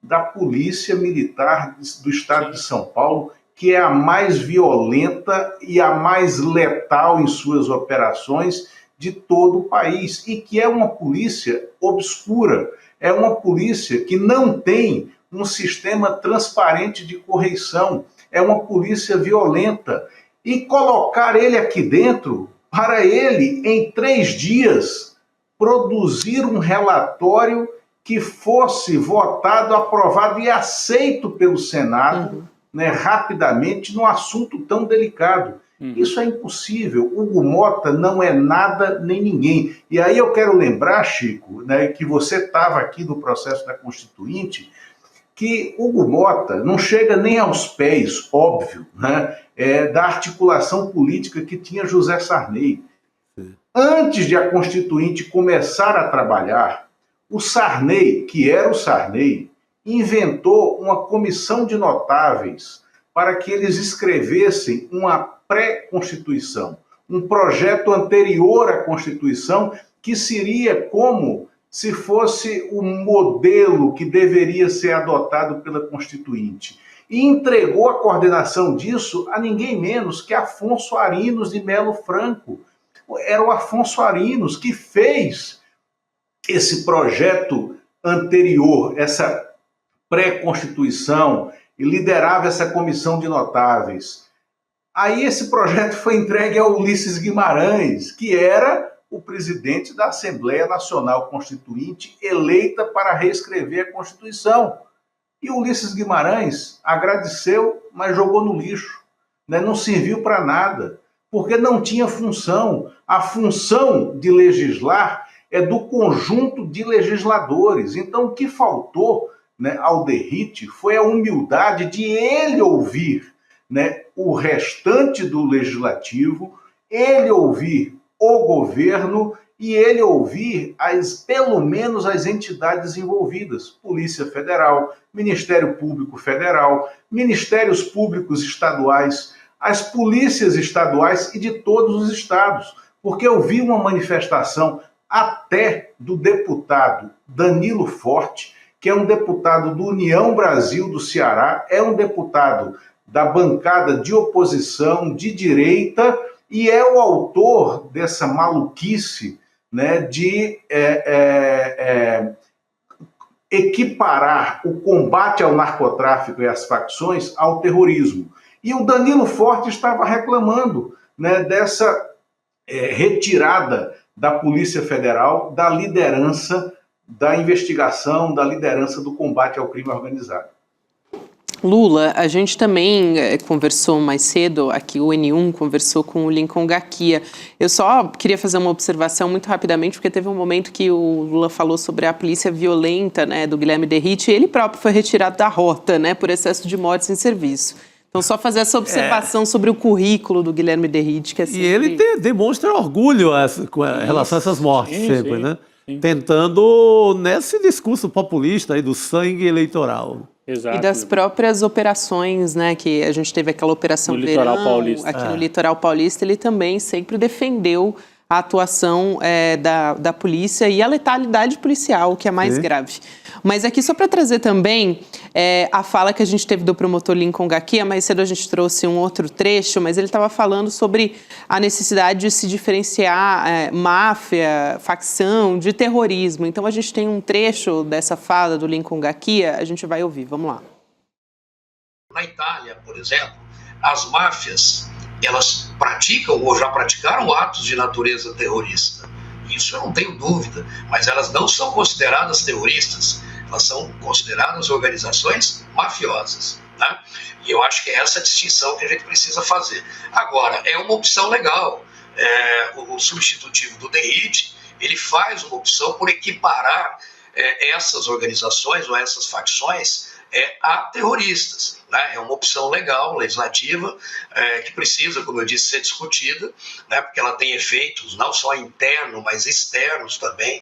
da Polícia Militar do Estado de São Paulo, que é a mais violenta e a mais letal em suas operações de todo o país, e que é uma polícia obscura, é uma polícia que não tem um sistema transparente de correição, é uma polícia violenta. E colocar ele aqui dentro, para ele, em 3 dias, produzir um relatório que fosse votado, aprovado e aceito pelo Senado, né, rapidamente, num assunto tão delicado. Isso é impossível. Hugo Mota não é nada nem ninguém. E aí eu quero lembrar, Chico, né, que você estava aqui no processo da Constituinte, que Hugo Mota não chega nem aos pés, óbvio, né, da articulação política que tinha José Sarney. Antes de a Constituinte começar a trabalhar, o Sarney, que era o Sarney, inventou uma comissão de notáveis para que eles escrevessem uma pré-constituição, um projeto anterior à Constituição, que seria como se fosse o modelo que deveria ser adotado pela Constituinte. E entregou a coordenação disso a ninguém menos que Afonso Arinos de Melo Franco. Era o Afonso Arinos que fez esse projeto anterior, essa pré-constituição, e liderava essa comissão de notáveis. Aí esse projeto foi entregue a Ulisses Guimarães, que era o presidente da Assembleia Nacional Constituinte, eleita para reescrever a Constituição. E Ulisses Guimarães agradeceu, mas jogou no lixo, né? Não serviu para nada, porque não tinha função. A função de legislar é do conjunto de legisladores. Então, o que faltou, né, ao Derrite foi a humildade de ele ouvir, né, o restante do legislativo, ele ouvir o governo e ele ouvir pelo menos as entidades envolvidas, Polícia Federal, Ministério Público Federal, Ministérios Públicos Estaduais, as polícias estaduais e de todos os estados, porque eu vi uma manifestação até do deputado Danilo Forte, que é um deputado do União Brasil do Ceará, é um deputado da bancada de oposição de direita e é o autor dessa maluquice, né, de equiparar o combate ao narcotráfico e às facções ao terrorismo. E o Danilo Forte estava reclamando, né, dessa retirada da Polícia Federal, da liderança da investigação, da liderança do combate ao crime organizado. Lula, a gente também conversou mais cedo, aqui o N1 conversou com o Lincoln Gaquia. Eu só queria fazer uma observação muito rapidamente, porque teve um momento que o Lula falou sobre a polícia violenta, né, do Guilherme Derrite, e ele próprio foi retirado da rota, né, por excesso de mortes em serviço. Então, só fazer essa observação sobre o currículo do Guilherme Derrite, que é sempre... E ele demonstra orgulho com relação a essas mortes, sempre, né? Sim. Tentando, nesse discurso populista aí do sangue eleitoral. Exato. E das próprias operações, né, que a gente teve aquela operação no Litoral Paulista. Aqui no Litoral Paulista, ele também sempre defendeu a atuação da polícia e a letalidade policial, que é mais grave. Mas aqui, só para trazer também a fala que a gente teve do promotor Lincoln Gaquia, mais cedo a gente trouxe um outro trecho, mas ele estava falando sobre a necessidade de se diferenciar máfia, facção, de terrorismo. Então, a gente tem um trecho dessa fala do Lincoln Gaquia, a gente vai ouvir, vamos lá. Na Itália, por exemplo, as máfias, elas praticam ou já praticaram atos de natureza terrorista. Isso eu não tenho dúvida, mas elas não são consideradas terroristas, elas são consideradas organizações mafiosas, né? E eu acho que é essa distinção que a gente precisa fazer. Agora, é uma opção legal. O substitutivo do Derrite, ele faz uma opção por equiparar essas organizações ou essas facções a terroristas, né? É uma opção legal, legislativa, que precisa, como eu disse, ser discutida, né? Porque ela tem efeitos não só internos, mas externos também.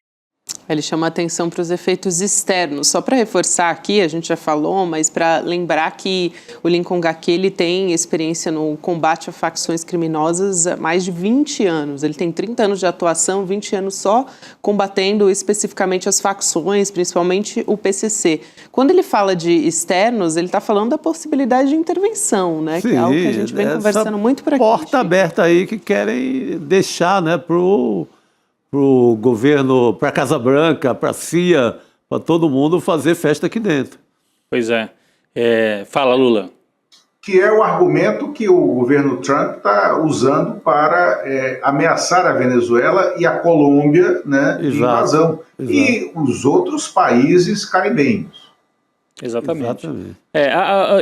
Ele chama a atenção para os efeitos externos. Só para reforçar aqui, a gente já falou, mas para lembrar que o Lincoln Gaquia, ele tem experiência no combate a facções criminosas há mais de 20 anos. Ele tem 30 anos de atuação, 20 anos só combatendo especificamente as facções, principalmente o PCC. Quando ele fala de externos, ele está falando da possibilidade de intervenção, né? Sim, que é algo que a gente vem conversando muito por aqui. Porta aberta aí que querem deixar, né, para o governo, para a Casa Branca, para a CIA, para todo mundo fazer festa aqui dentro. Pois é. Fala, Lula. Que é o argumento que o governo Trump está usando para ameaçar a Venezuela e a Colômbia, né, de invasão. Exato. E os outros países caribenhos. Exatamente.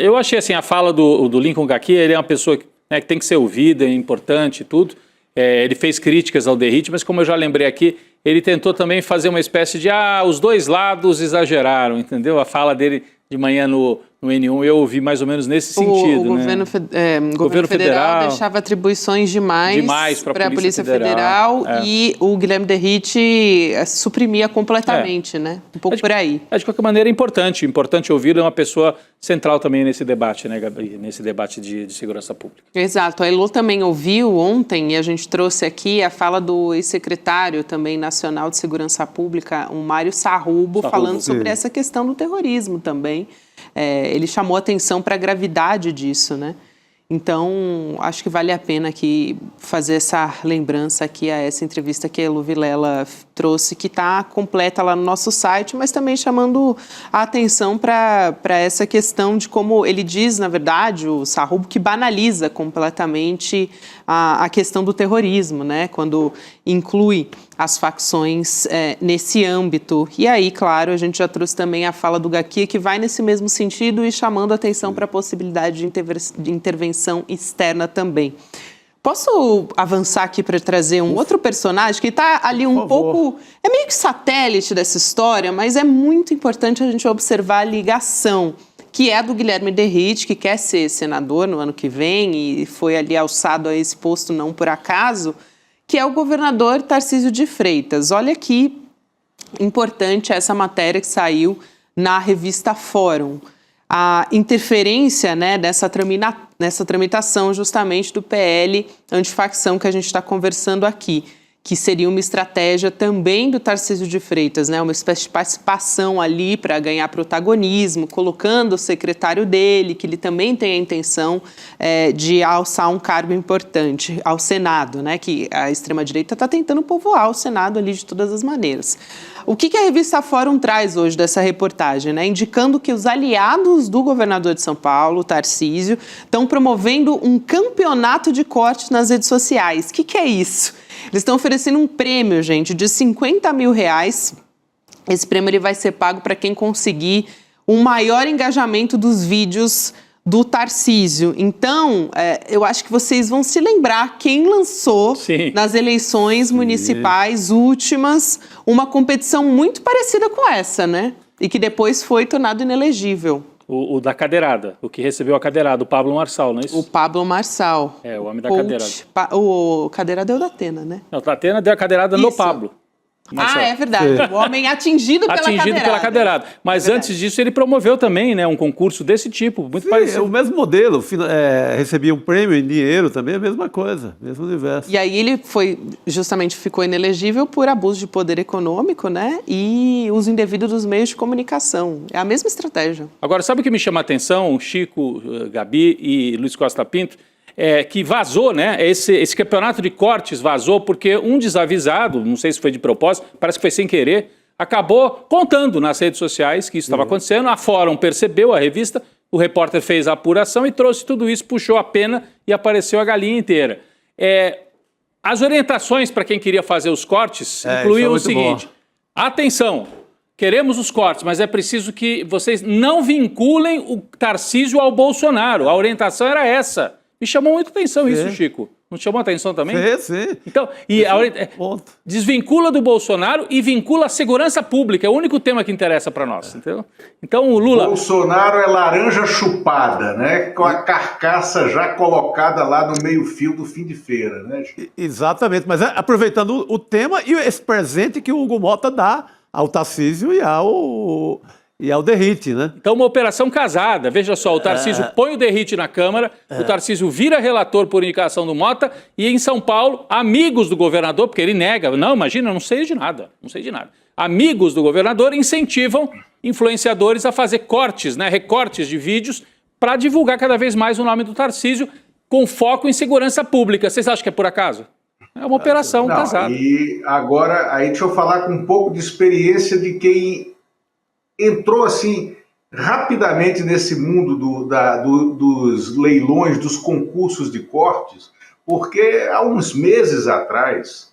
Eu achei assim, a fala do Lincoln Gaquia, ele é uma pessoa que tem que ser ouvida, é importante e tudo. Ele fez críticas ao Derrite, mas como eu já lembrei aqui, ele tentou também fazer uma espécie de os dois lados exageraram, entendeu? A fala dele de manhã no no N1 eu ouvi mais ou menos nesse sentido. O governo federal deixava atribuições demais para a Polícia Federal e o Guilherme Derrite suprimia completamente, né? Um pouco por aí. De qualquer maneira, é importante ouvir uma pessoa central também nesse debate, né, Gabi? Nesse debate de segurança pública. Exato. A Elô também ouviu ontem, e a gente trouxe aqui a fala do ex-secretário também nacional de segurança pública, o Mário Sarrubo, falando sobre essa questão do terrorismo também. Ele chamou atenção para a gravidade disso, né? Então, acho que vale a pena aqui fazer essa lembrança aqui a essa entrevista que a Elô Vilela trouxe, que está completa lá no nosso site, mas também chamando a atenção para essa questão de como ele diz, na verdade, o Sarrubo, que banaliza completamente a questão do terrorismo, né? Quando inclui as facções nesse âmbito. E aí, claro, a gente já trouxe também a fala do Gaqui, que vai nesse mesmo sentido e chamando atenção para a possibilidade de intervenção externa também. Posso avançar aqui para trazer um outro personagem que está ali um pouco... É meio que satélite dessa história, mas é muito importante a gente observar a ligação, que é a do Guilherme Derrite, que quer ser senador no ano que vem e foi ali alçado a esse posto não por acaso, que é o governador Tarcísio de Freitas. Olha que importante essa matéria que saiu na revista Fórum. A interferência, né, nessa tramitação justamente do PL antifacção que a gente está conversando aqui, que seria uma estratégia também do Tarcísio de Freitas, né, uma espécie de participação ali para ganhar protagonismo, colocando o secretário dele, que ele também tem a intenção de alçar um cargo importante ao Senado, né, que a extrema-direita está tentando povoar o Senado ali de todas as maneiras. O que a revista Fórum traz hoje dessa reportagem, né? Indicando que os aliados do governador de São Paulo, Tarcísio, estão promovendo um campeonato de cortes nas redes sociais. O que é isso? Eles estão oferecendo um prêmio, gente, de R$50 mil. Esse prêmio ele vai ser pago para quem conseguir um maior engajamento dos vídeos do Tarcísio. Então, eu acho que vocês vão se lembrar quem lançou nas eleições municipais últimas uma competição muito parecida com essa, né? E que depois foi tornado inelegível. O da cadeirada, o que recebeu a cadeirada, o Pablo Marçal, não é isso? O Pablo Marçal. É, o homem da cadeirada. O cadeirada é o da Atena, né? Não, o da Atena deu a cadeirada no Pablo. Marcelo. É verdade. O homem atingido pela cadeirada. Mas antes disso ele promoveu também, né, um concurso desse tipo, muito parecido. É o mesmo modelo, recebia um prêmio em dinheiro também, a mesma coisa, mesmo universo. E aí ele ficou inelegível por abuso de poder econômico, né, e uso indevido dos meios de comunicação. É a mesma estratégia. Agora, sabe o que me chama a atenção, Chico, Gabi e Luiz Costa Pinto? Que vazou, né? Esse campeonato de cortes vazou porque um desavisado, não sei se foi de propósito, parece que foi sem querer, acabou contando nas redes sociais que isso estava acontecendo. A Fórum percebeu, a revista, o repórter fez a apuração e trouxe tudo isso, puxou a pena e apareceu a galinha inteira. As orientações para quem queria fazer os cortes incluíam o seguinte: atenção, queremos os cortes, mas é preciso que vocês não vinculem o Tarcísio ao Bolsonaro. A orientação era essa. Me chamou muita atenção isso, Chico. Não te chamou a atenção também? Sim. Então, desvincula do Bolsonaro e vincula a segurança pública. É o único tema que interessa para nós, entendeu? Então, o Lula... Bolsonaro é laranja chupada, né? Com a carcaça já colocada lá no meio-fio do fim de feira, né? Exatamente. Mas aproveitando o tema e esse presente que o Hugo Mota dá ao Tarcísio e ao Derrite, né? Então, uma operação casada. Veja só, o Tarcísio põe o Derrite na Câmara, o Tarcísio vira relator por indicação do Mota e em São Paulo, amigos do governador, porque ele nega, não, imagina, não sei de nada. Amigos do governador incentivam influenciadores a fazer cortes, né, recortes de vídeos para divulgar cada vez mais o nome do Tarcísio com foco em segurança pública. Vocês acham que é por acaso? É uma operação casada. E agora, aí deixa eu falar com um pouco de experiência de quem entrou assim rapidamente nesse mundo dos leilões, dos concursos de cortes, porque há uns meses atrás,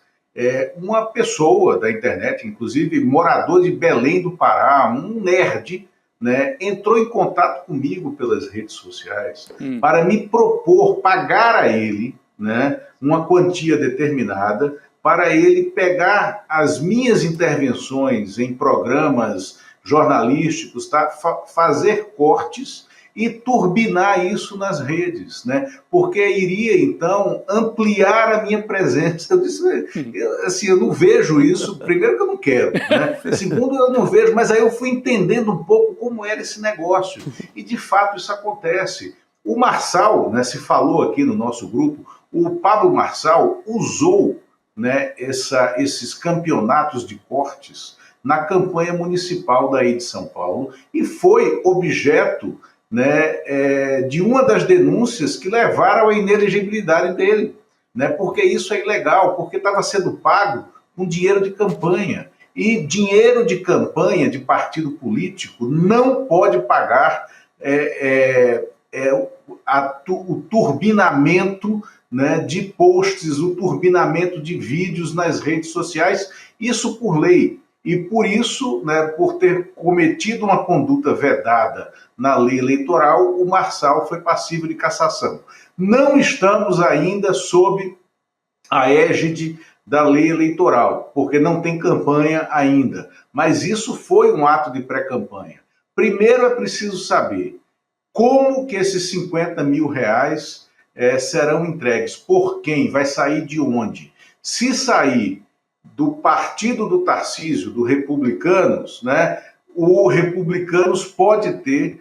uma pessoa da internet, inclusive morador de Belém do Pará, um nerd, né, entrou em contato comigo pelas redes sociais para me propor pagar a ele, né, uma quantia determinada para ele pegar as minhas intervenções em programas jornalísticos, tá? Fazer cortes e turbinar isso nas redes, né? Porque iria, então, ampliar a minha presença. Eu disse, eu não vejo isso. Primeiro que eu não quero, né? Segundo, eu não vejo, mas aí eu fui entendendo um pouco como era esse negócio. E, de fato, isso acontece. O Marçal, né, se falou aqui no nosso grupo, o Pablo Marçal usou, né, esses campeonatos de cortes na campanha municipal daí de São Paulo e foi objeto, né, de uma das denúncias que levaram à inelegibilidade dele, né, porque isso é ilegal, porque estava sendo pago com dinheiro de campanha. E dinheiro de campanha de partido político não pode pagar o turbinamento, né, de posts, o turbinamento de vídeos nas redes sociais, isso por lei. E por isso, né, por ter cometido uma conduta vedada na lei eleitoral, o Marçal foi passível de cassação. Não estamos ainda sob a égide da lei eleitoral, porque não tem campanha ainda. Mas isso foi um ato de pré-campanha. Primeiro é preciso saber como que esses 50 mil reais serão entregues, por quem, vai sair de onde. Se sair do partido do Tarcísio, do Republicanos, né, o Republicanos pode ter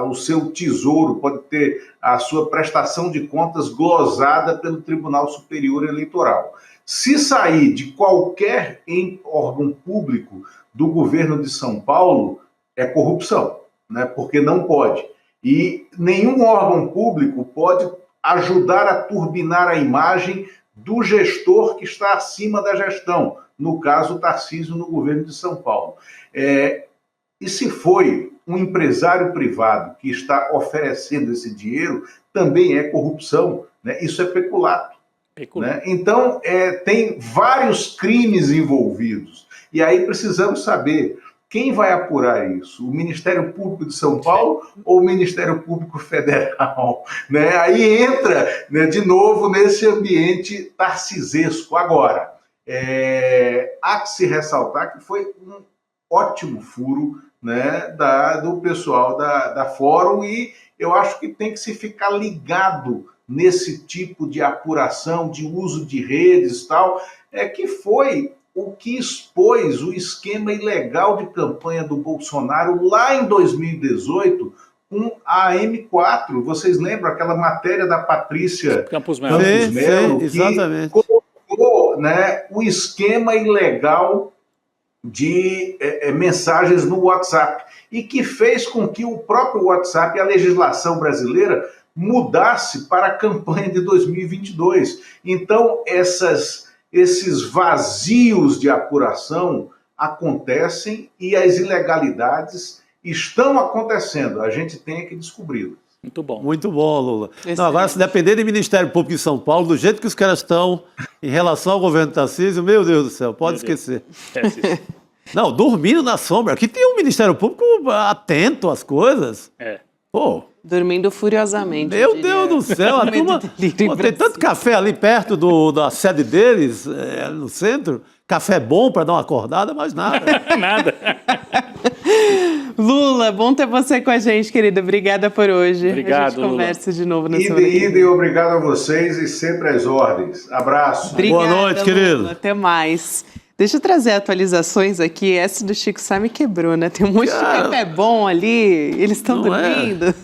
o seu tesouro, pode ter a sua prestação de contas glosada pelo Tribunal Superior Eleitoral. Se sair de qualquer órgão público do governo de São Paulo, é corrupção, né, porque não pode. E nenhum órgão público pode ajudar a turbinar a imagem do gestor que está acima da gestão, no caso o Tarcísio no governo de São Paulo. E se foi um empresário privado que está oferecendo esse dinheiro, também é corrupção, né? Isso é peculato. Né? Então, tem vários crimes envolvidos. E aí precisamos saber quem vai apurar isso, o Ministério Público de São Paulo ou o Ministério Público Federal? Né? Aí entra, né, de novo nesse ambiente tarcisesco. Agora, há que se ressaltar que foi um ótimo furo, né, do pessoal da Fórum, e eu acho que tem que se ficar ligado nesse tipo de apuração, de uso de redes e tal, que foi o que expôs o esquema ilegal de campanha do Bolsonaro lá em 2018 com a M4. Vocês lembram aquela matéria da Patrícia Campos Melo, que colocou, né, o esquema ilegal de mensagens no WhatsApp e que fez com que o próprio WhatsApp, a legislação brasileira, mudasse para a campanha de 2022. Então, esses vazios de apuração acontecem e as ilegalidades estão acontecendo. A gente tem que descobri-las. Muito bom. Muito bom, Lula. Não, agora, se depender do Ministério Público de São Paulo, do jeito que os caras estão em relação ao governo Tarcísio, meu Deus do céu, pode esquecer. Não, dormindo na sombra. Aqui tem um Ministério Público atento às coisas. Pô. Dormindo furiosamente. Meu Deus do céu, a turma... tem tanto café ali perto da sede deles, no centro. Café bom para dar uma acordada, mas nada. Nada. Lula, bom ter você com a gente, querido. Obrigada por hoje. Obrigado, a gente conversa Lula. De novo na semana que vem. E obrigado a vocês e sempre às ordens. Abraço. Obrigada, boa noite, querido. Lula. Até mais. Deixa eu trazer atualizações aqui. Essa do Chico Sá me quebrou, né? Tem um monte de café bom ali, eles estão dormindo.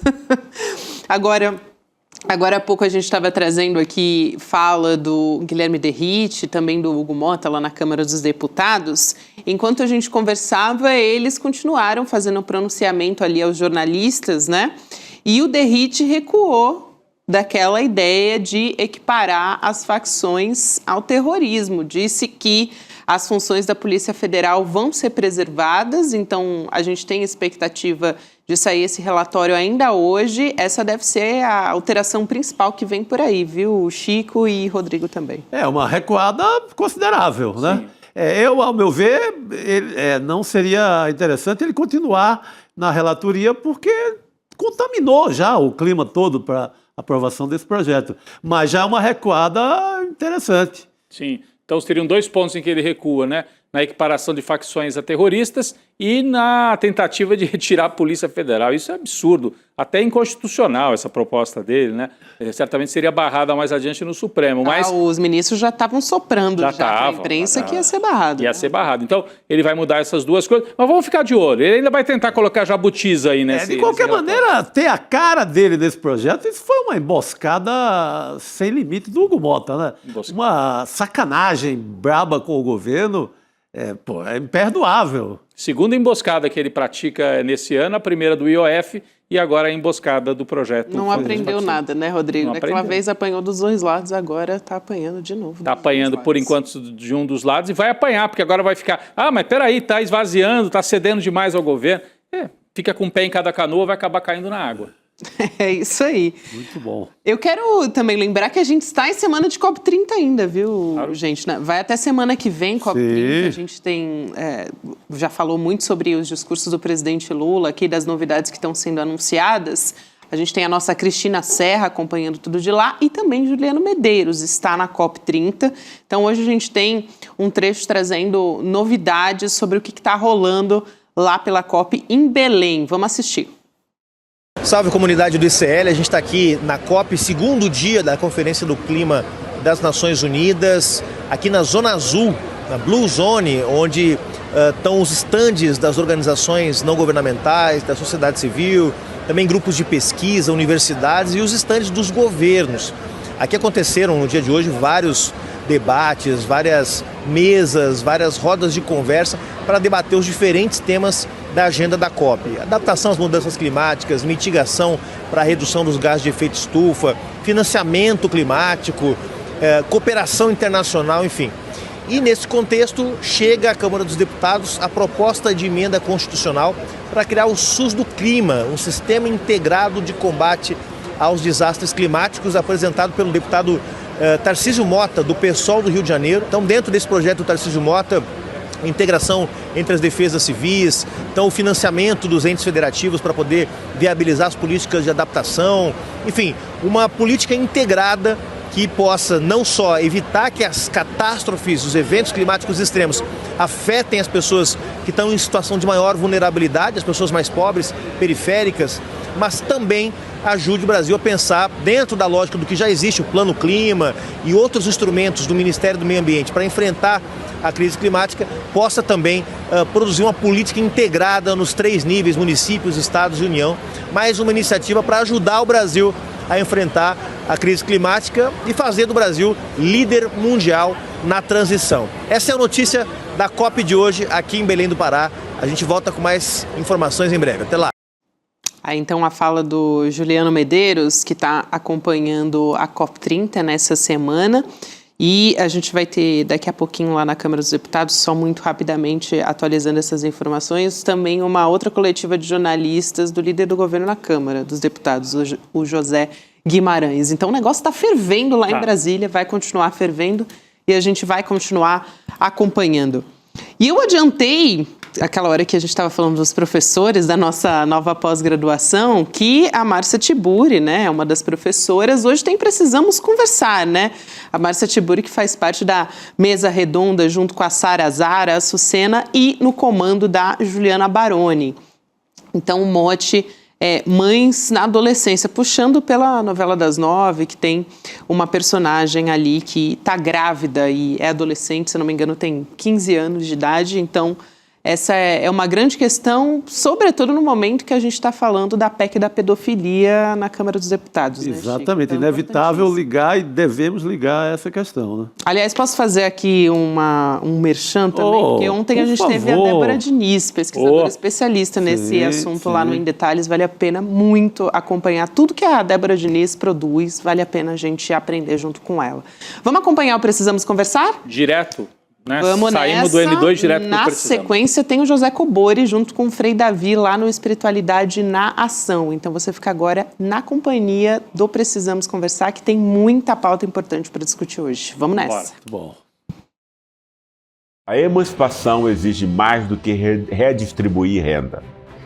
Agora há pouco a gente estava trazendo aqui fala do Guilherme Derrite, também do Hugo Mota lá na Câmara dos Deputados. Enquanto a gente conversava, eles continuaram fazendo um pronunciamento ali aos jornalistas, né? E o Derrite recuou daquela ideia de equiparar as facções ao terrorismo. Disse que as funções da Polícia Federal vão ser preservadas, então a gente tem expectativa de sair esse relatório ainda hoje. Essa deve ser a alteração principal que vem por aí, viu, Chico e Rodrigo também. É uma recuada considerável, né? Ao meu ver, não seria interessante ele continuar na relatoria, porque contaminou já o clima todo para aprovação desse projeto. Mas já é uma recuada interessante. Sim. Então, seriam 2 pontos em que ele recua, né? na equiparação de facções a terroristas e na tentativa de retirar a Polícia Federal. Isso é absurdo, até inconstitucional essa proposta dele, né? Certamente seria barrada mais adiante no Supremo. Mas os ministros já estavam soprando para a imprensa que ia ser barrado. Ia ser barrado. Então, ele vai mudar essas duas coisas. Mas vamos ficar de olho. Ele ainda vai tentar colocar jabutis aí nesse... De qualquer maneira, ter a cara dele nesse projeto, isso foi uma emboscada sem limite do Hugo Mota, né? Uma sacanagem braba com o governo. É imperdoável. Segunda emboscada que ele pratica nesse ano, a primeira do IOF e agora a emboscada do projeto. Não aprendeu nada, né, Rodrigo? Daquela vez apanhou dos dois lados, agora está apanhando de novo. Está apanhando por enquanto de um dos lados e vai apanhar, porque agora vai ficar, mas peraí, está esvaziando, está cedendo demais ao governo. Fica com o pé em cada canoa, vai acabar caindo na água. É isso aí. Muito bom. Eu quero também lembrar que a gente está em semana de COP30 ainda, viu, gente? Vai até semana que vem, COP30. Sim. A gente tem, já falou muito sobre os discursos do presidente Lula aqui, das novidades que estão sendo anunciadas. A gente tem a nossa Cristina Serra acompanhando tudo de lá e também Juliano Medeiros está na COP30. Então hoje a gente tem um trecho trazendo novidades sobre o que está rolando lá pela COP em Belém. Vamos assistir. Salve, comunidade do ICL, a gente está aqui na COP, segundo dia da Conferência do Clima das Nações Unidas, aqui na Zona Azul, na Blue Zone, onde estão os estandes das organizações não governamentais, da sociedade civil, também grupos de pesquisa, universidades e os estandes dos governos. Aqui aconteceram no dia de hoje vários debates, várias mesas, várias rodas de conversa para debater os diferentes temas da agenda da COP. Adaptação às mudanças climáticas, mitigação para a redução dos gases de efeito estufa, financiamento climático, cooperação internacional, enfim. E nesse contexto chega à Câmara dos Deputados a proposta de emenda constitucional para criar o SUS do Clima, um sistema integrado de combate aos desastres climáticos, apresentado pelo deputado Tarcísio Mota, do PSOL do Rio de Janeiro. Então, dentro desse projeto do Tarcísio Mota, integração entre as defesas civis, então o financiamento dos entes federativos para poder viabilizar as políticas de adaptação, enfim, uma política integrada que possa não só evitar que as catástrofes, os eventos climáticos extremos afetem as pessoas que estão em situação de maior vulnerabilidade, as pessoas mais pobres, periféricas, mas também ajude o Brasil a pensar dentro da lógica do que já existe, o Plano Clima e outros instrumentos do Ministério do Meio Ambiente para enfrentar a crise climática, possa também produzir uma política integrada nos 3 níveis, municípios, estados e União, mais uma iniciativa para ajudar o Brasil a enfrentar a crise climática e fazer do Brasil líder mundial na transição. Essa é a notícia da COP de hoje aqui em Belém do Pará. A gente volta com mais informações em breve. Até lá. Aí, então, a fala do Juliano Medeiros, que está acompanhando a COP30 nessa semana. E a gente vai ter daqui a pouquinho lá na Câmara dos Deputados, só muito rapidamente atualizando essas informações, também uma outra coletiva de jornalistas do líder do governo na Câmara dos Deputados, o José Guimarães. Então o negócio está fervendo lá em Brasília, vai continuar fervendo e a gente vai continuar acompanhando. E eu adiantei, aquela hora que a gente estava falando dos professores da nossa nova pós-graduação, que a Márcia Tiburi, né, uma das professoras, hoje tem Precisamos Conversar, né? A Márcia Tiburi, que faz parte da mesa redonda junto com a Sara Zara, a Sucena e no comando da Juliana Baroni. Então o mote é Mães na Adolescência, puxando pela novela das 9, que tem uma personagem ali que está grávida e é adolescente, se não me engano tem 15 anos de idade, então essa é uma grande questão, sobretudo no momento que a gente está falando da PEC da pedofilia na Câmara dos Deputados. Exatamente, né, então, inevitável ligar e devemos ligar essa questão, né? Aliás, posso fazer aqui um merchan também? Porque ontem a gente teve a Débora Diniz, pesquisadora especialista nesse assunto lá no Em Detalhes. Vale a pena muito acompanhar tudo que a Débora Diniz produz, vale a pena a gente aprender junto com ela. Vamos acompanhar o Precisamos Conversar? Direto. Né? Vamos Saímos nessa. do N2 direto para o Na Precisamos. sequência tem o José Cobori junto com o Frei Davi lá no Espiritualidade na Ação. Então você fica agora na companhia do Precisamos Conversar, que tem muita pauta importante para discutir hoje. Vamos nessa. Bora. Bom. A emancipação exige mais do que redistribuir renda.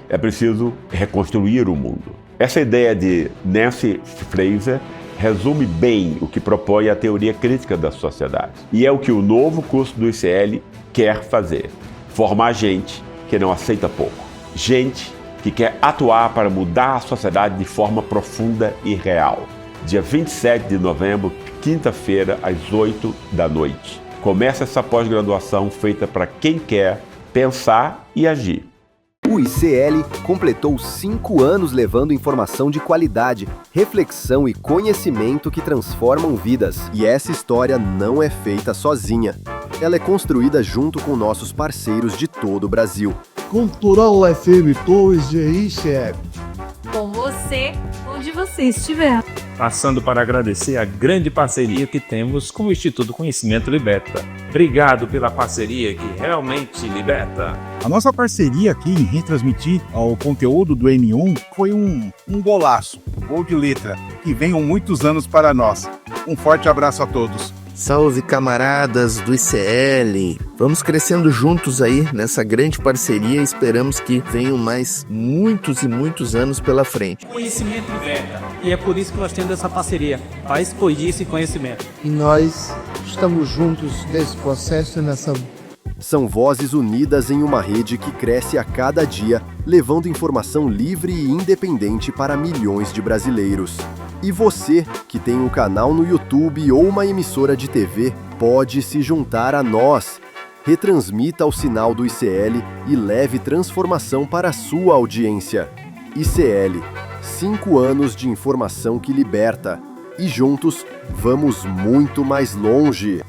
É preciso reconstruir o mundo. Essa ideia de Nancy Fraser resume bem o que propõe a teoria crítica da sociedade. E é o que o novo curso do ICL quer fazer: formar gente que não aceita pouco, gente que quer atuar para mudar a sociedade de forma profunda e real. Dia 27 de novembro, quinta-feira, às 8 da noite. Começa essa pós-graduação feita para quem quer pensar e agir. O ICL completou 5 anos levando informação de qualidade, reflexão e conhecimento que transformam vidas. E essa história não é feita sozinha. Ela é construída junto com nossos parceiros de todo o Brasil. Cultural FM Torres de ICL. Com você, onde você estiver. Passando para agradecer a grande parceria que temos com o Instituto Conhecimento Liberta. Obrigado pela parceria que realmente liberta. A nossa parceria aqui em retransmitir o conteúdo do N1 foi um golaço, gol de letra, que venham muitos anos para nós. Um forte abraço a todos. Salve, camaradas do ICL! Vamos crescendo juntos aí nessa grande parceria e esperamos que venham mais muitos e muitos anos pela frente. Conhecimento liberta, e é por isso que nós temos essa parceria, para expandir esse conhecimento. E nós estamos juntos nesse processo e nessa... São vozes unidas em uma rede que cresce a cada dia, levando informação livre e independente para milhões de brasileiros. E você, que tem um canal no YouTube ou uma emissora de TV, pode se juntar a nós. Retransmita o sinal do ICL e leve transformação para a sua audiência. ICL, 5 anos de informação que liberta. E juntos, vamos muito mais longe.